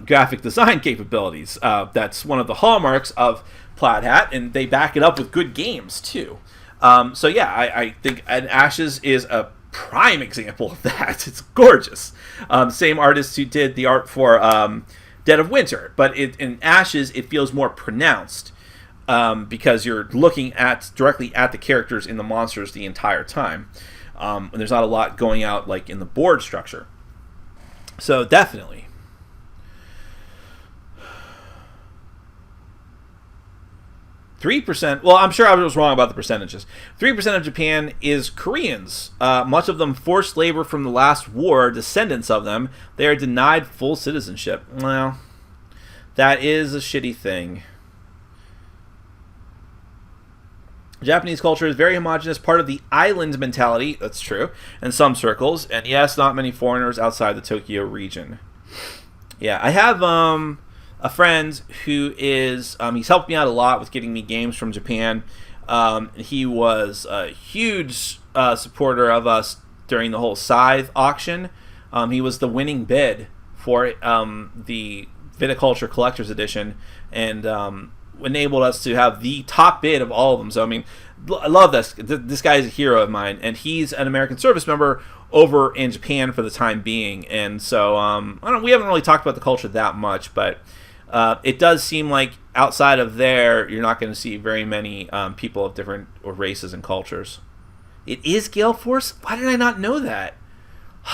graphic design capabilities. That's one of the hallmarks of Flat Hat, and they back it up with good games, too. So yeah, I think Ashes is a prime example of that. It's gorgeous. Same artist who did the art for Dead of Winter, but in Ashes it feels more pronounced because you're looking directly at the characters in the monsters the entire time. And there's not a lot going out like in the board structure. So definitely. 3%, well, I'm sure I was wrong about the percentages. 3% of Japan is Koreans. Much of them forced labor from the last war, descendants of them. They are denied full citizenship. Well, that is a shitty thing. Japanese culture is very homogenous, part of the island mentality, that's true, in some circles. And yes, not many foreigners outside the Tokyo region. Yeah, I have a friend who is, he's helped me out a lot with getting me games from Japan. He was a huge supporter of us during the whole Scythe auction. He was the winning bid for the Viticulture Collector's Edition, and enabled us to have the top bid of all of them. So, I mean, I love this. This guy is a hero of mine, and he's an American service member over in Japan for the time being. And so we haven't really talked about the culture that much, but it does seem like outside of there, you're not going to see very many people of different races and cultures. It is Gale Force? Why did I not know that?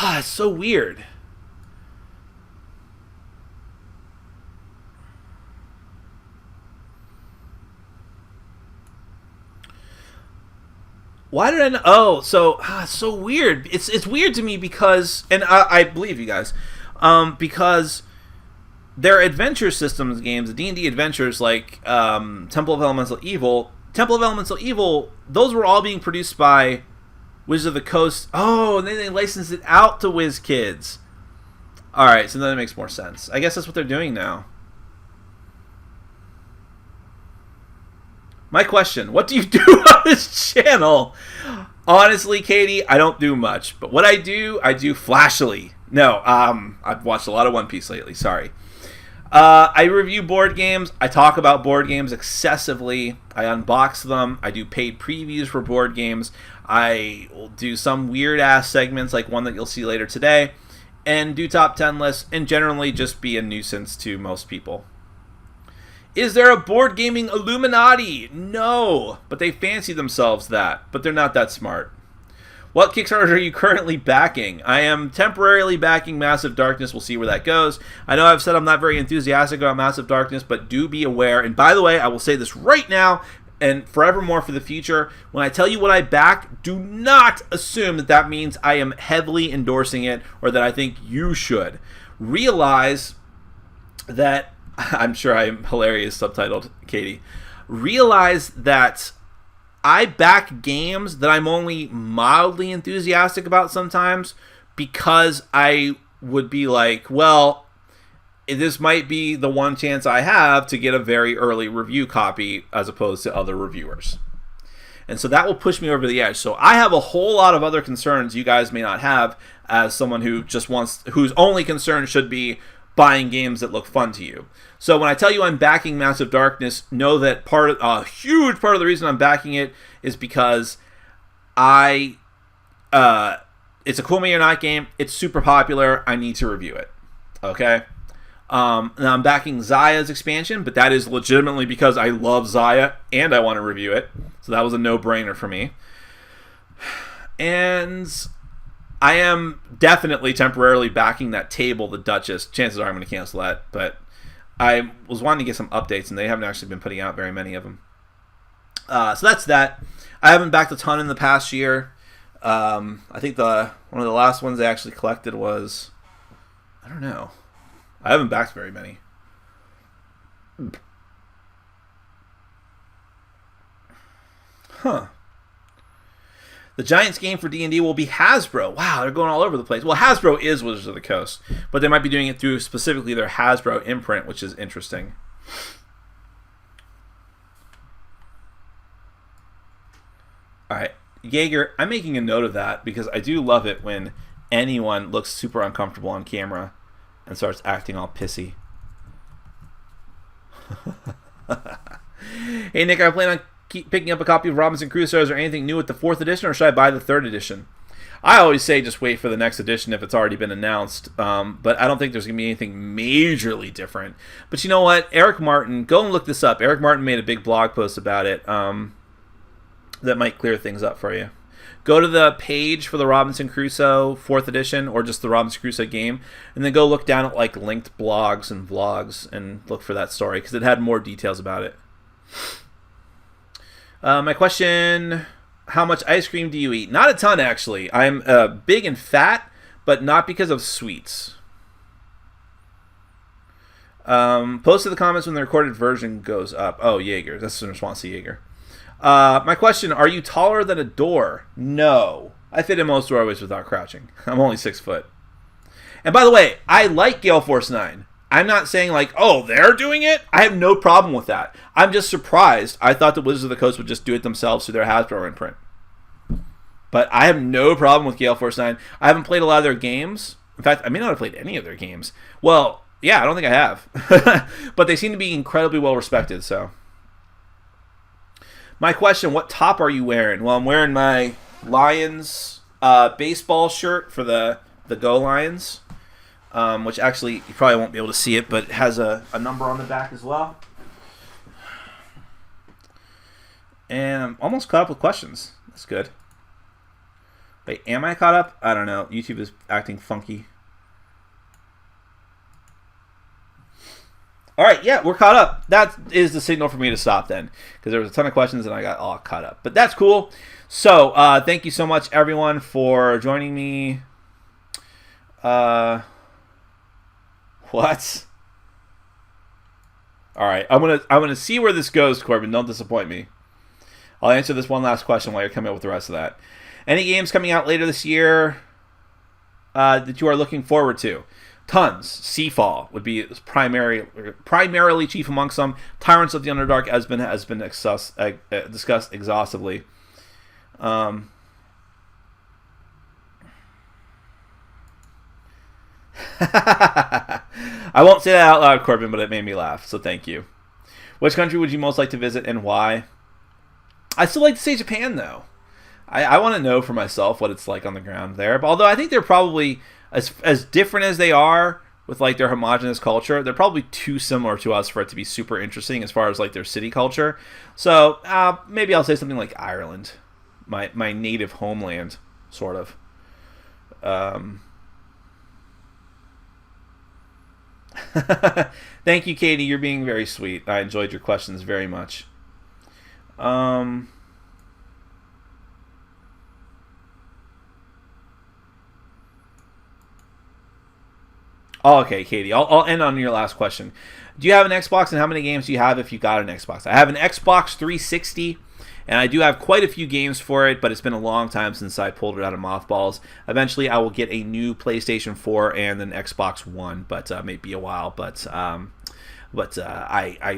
It's so weird. Why did I know? Oh, so it's so weird. It's weird to me because, and I believe you guys, because their adventure systems games, the D&D adventures like Temple of Elemental Evil, those were all being produced by Wizards of the Coast. Oh, and then they licensed it out to WizKids. All right, so then it makes more sense. I guess that's what they're doing now. My question, what do you do on this channel? Honestly, Katie, I don't do much. But what I do flashily. No, I've watched a lot of One Piece lately, sorry. I review board games. I talk about board games excessively. I unbox them. I do paid previews for board games. I will do some weird-ass segments like one that you'll see later today. And do top 10 lists and generally just be a nuisance to most people. Is there a board gaming Illuminati? No, but they fancy themselves that, but they're not that smart. What Kickstarter are you currently backing? I am temporarily backing Massive Darkness. We'll see where that goes. I know I've said I'm not very enthusiastic about Massive Darkness, but do be aware. And by the way, I will say this right now and forevermore for the future. When I tell you what I back, do not assume that that means I am heavily endorsing it or that I think you should. Realize that I'm sure I'm hilarious subtitled, Katie. Realize that I back games that I'm only mildly enthusiastic about sometimes because I would be like, well, this might be the one chance I have to get a very early review copy as opposed to other reviewers. And so that will push me over the edge. So I have a whole lot of other concerns you guys may not have as someone who just whose only concern should be buying games that look fun to you. So when I tell you I'm backing Massive Darkness, know that a huge part of the reason I'm backing it is because it's a Cool Me or Not game. It's super popular. I need to review it. Okay? Now I'm backing Zaya's expansion, but that is legitimately because I love Zaya and I want to review it. So that was a no-brainer for me. And I am definitely temporarily backing that table, the Duchess. Chances are I'm going to cancel that, but I was wanting to get some updates, and they haven't actually been putting out very many of them. So that's that. I haven't backed a ton in the past year. I think one of the last ones I actually collected was, I don't know. I haven't backed very many. Huh. The Giants game for D&D will be Hasbro. Wow, they're going all over the place. Well, Hasbro is Wizards of the Coast, but they might be doing it through specifically their Hasbro imprint, which is interesting. All right, Jaeger, I'm making a note of that because I do love it when anyone looks super uncomfortable on camera and starts acting all pissy. Hey, Nick, I plan on picking up a copy of Robinson Crusoe. Is there anything new with the 4th edition, or should I buy the 3rd edition? I always say just wait for the next edition if it's already been announced, but I don't think there's going to be anything majorly different. But you know what? Eric Martin, go and look this up. Eric Martin made a big blog post about it that might clear things up for you. Go to the page for the Robinson Crusoe 4th edition, or just the Robinson Crusoe game, and then go look down at like linked blogs and vlogs and look for that story because it had more details about it. My question, how much ice cream do you eat? Not a ton, actually. I'm big and fat, but not because of sweets. Post to the comments when the recorded version goes up. Oh, Jaeger. That's in response to Jaeger. My question, are you taller than a door? No. I fit in most doorways without crouching. I'm only 6 foot. And by the way, I like Gale Force 9. I'm not saying like, oh, they're doing it. I have no problem with that. I'm just surprised. I thought the Wizards of the Coast would just do it themselves through their Hasbro imprint. But I have no problem with Gale Force 9. I haven't played a lot of their games. In fact, I may not have played any of their games. Well, yeah, I don't think I have. But they seem to be incredibly well respected, so. My question, what top are you wearing? Well, I'm wearing my Lions baseball shirt for the Go Lions, which actually you probably won't be able to see it, but it has a number on the back as well. And I'm almost caught up with questions. That's good. Wait, am I caught up? I don't know. YouTube is acting funky. All right, yeah, we're caught up. That is the signal for me to stop then, because there was a ton of questions and I got all caught up. But that's cool. So thank you so much, everyone, for joining me. What? All right, I'm gonna see where this goes, Corbin. Don't disappoint me. I'll answer this one last question while you're coming up with the rest of that. Any games coming out later this year that you are looking forward to? Tons. Seafall would be primarily chief amongst them. Tyrants of the Underdark has been discussed exhaustively. I won't say that out loud, Corbin, but it made me laugh, so thank you. Which country would you most like to visit and why? I still like to say Japan, though. I want to know for myself what it's like on the ground there. But although I think they're probably, as different as they are with like their homogenous culture, they're probably too similar to us for it to be super interesting as far as like their city culture. So maybe I'll say something like Ireland, my native homeland, sort of. Thank you, Katie. You're being very sweet. I enjoyed your questions very much. Oh, okay, Katie. I'll end on your last question. Do you have an Xbox, and how many games do you have if you got an Xbox? I have an Xbox 360, and I do have quite a few games for it, but it's been a long time since I pulled it out of mothballs. Eventually, I will get a new PlayStation 4 and an Xbox One, but it may be a while. But I'm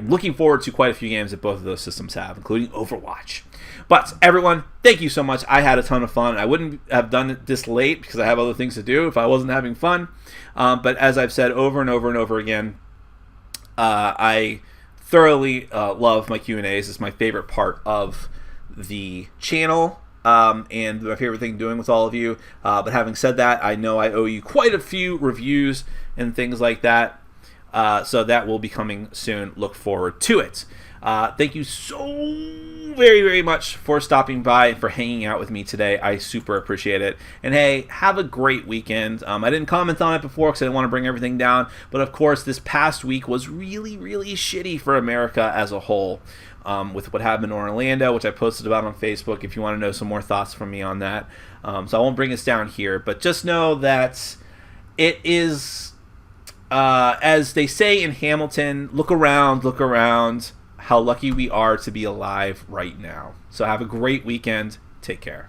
looking forward to quite a few games that both of those systems have, including Overwatch. But everyone, thank you so much. I had a ton of fun. I wouldn't have done it this late because I have other things to do if I wasn't having fun. But as I've said over and over and over again, I thoroughly love my Q&As. It's my favorite part of the channel and my favorite thing doing with all of you. But having said that, I know I owe you quite a few reviews and things like that. So that will be coming soon. Look forward to it. Thank you so very, very much for stopping by and for hanging out with me today. I super appreciate it. And hey, have a great weekend. I didn't comment on it before because I didn't want to bring everything down. But of course, this past week was really, really shitty for America as a whole. With what happened in Orlando, which I posted about on Facebook if you want to know some more thoughts from me on that. So I won't bring us down here. But just know that it is, as they say in Hamilton, look around. How lucky we are to be alive right now. So have a great weekend. Take care.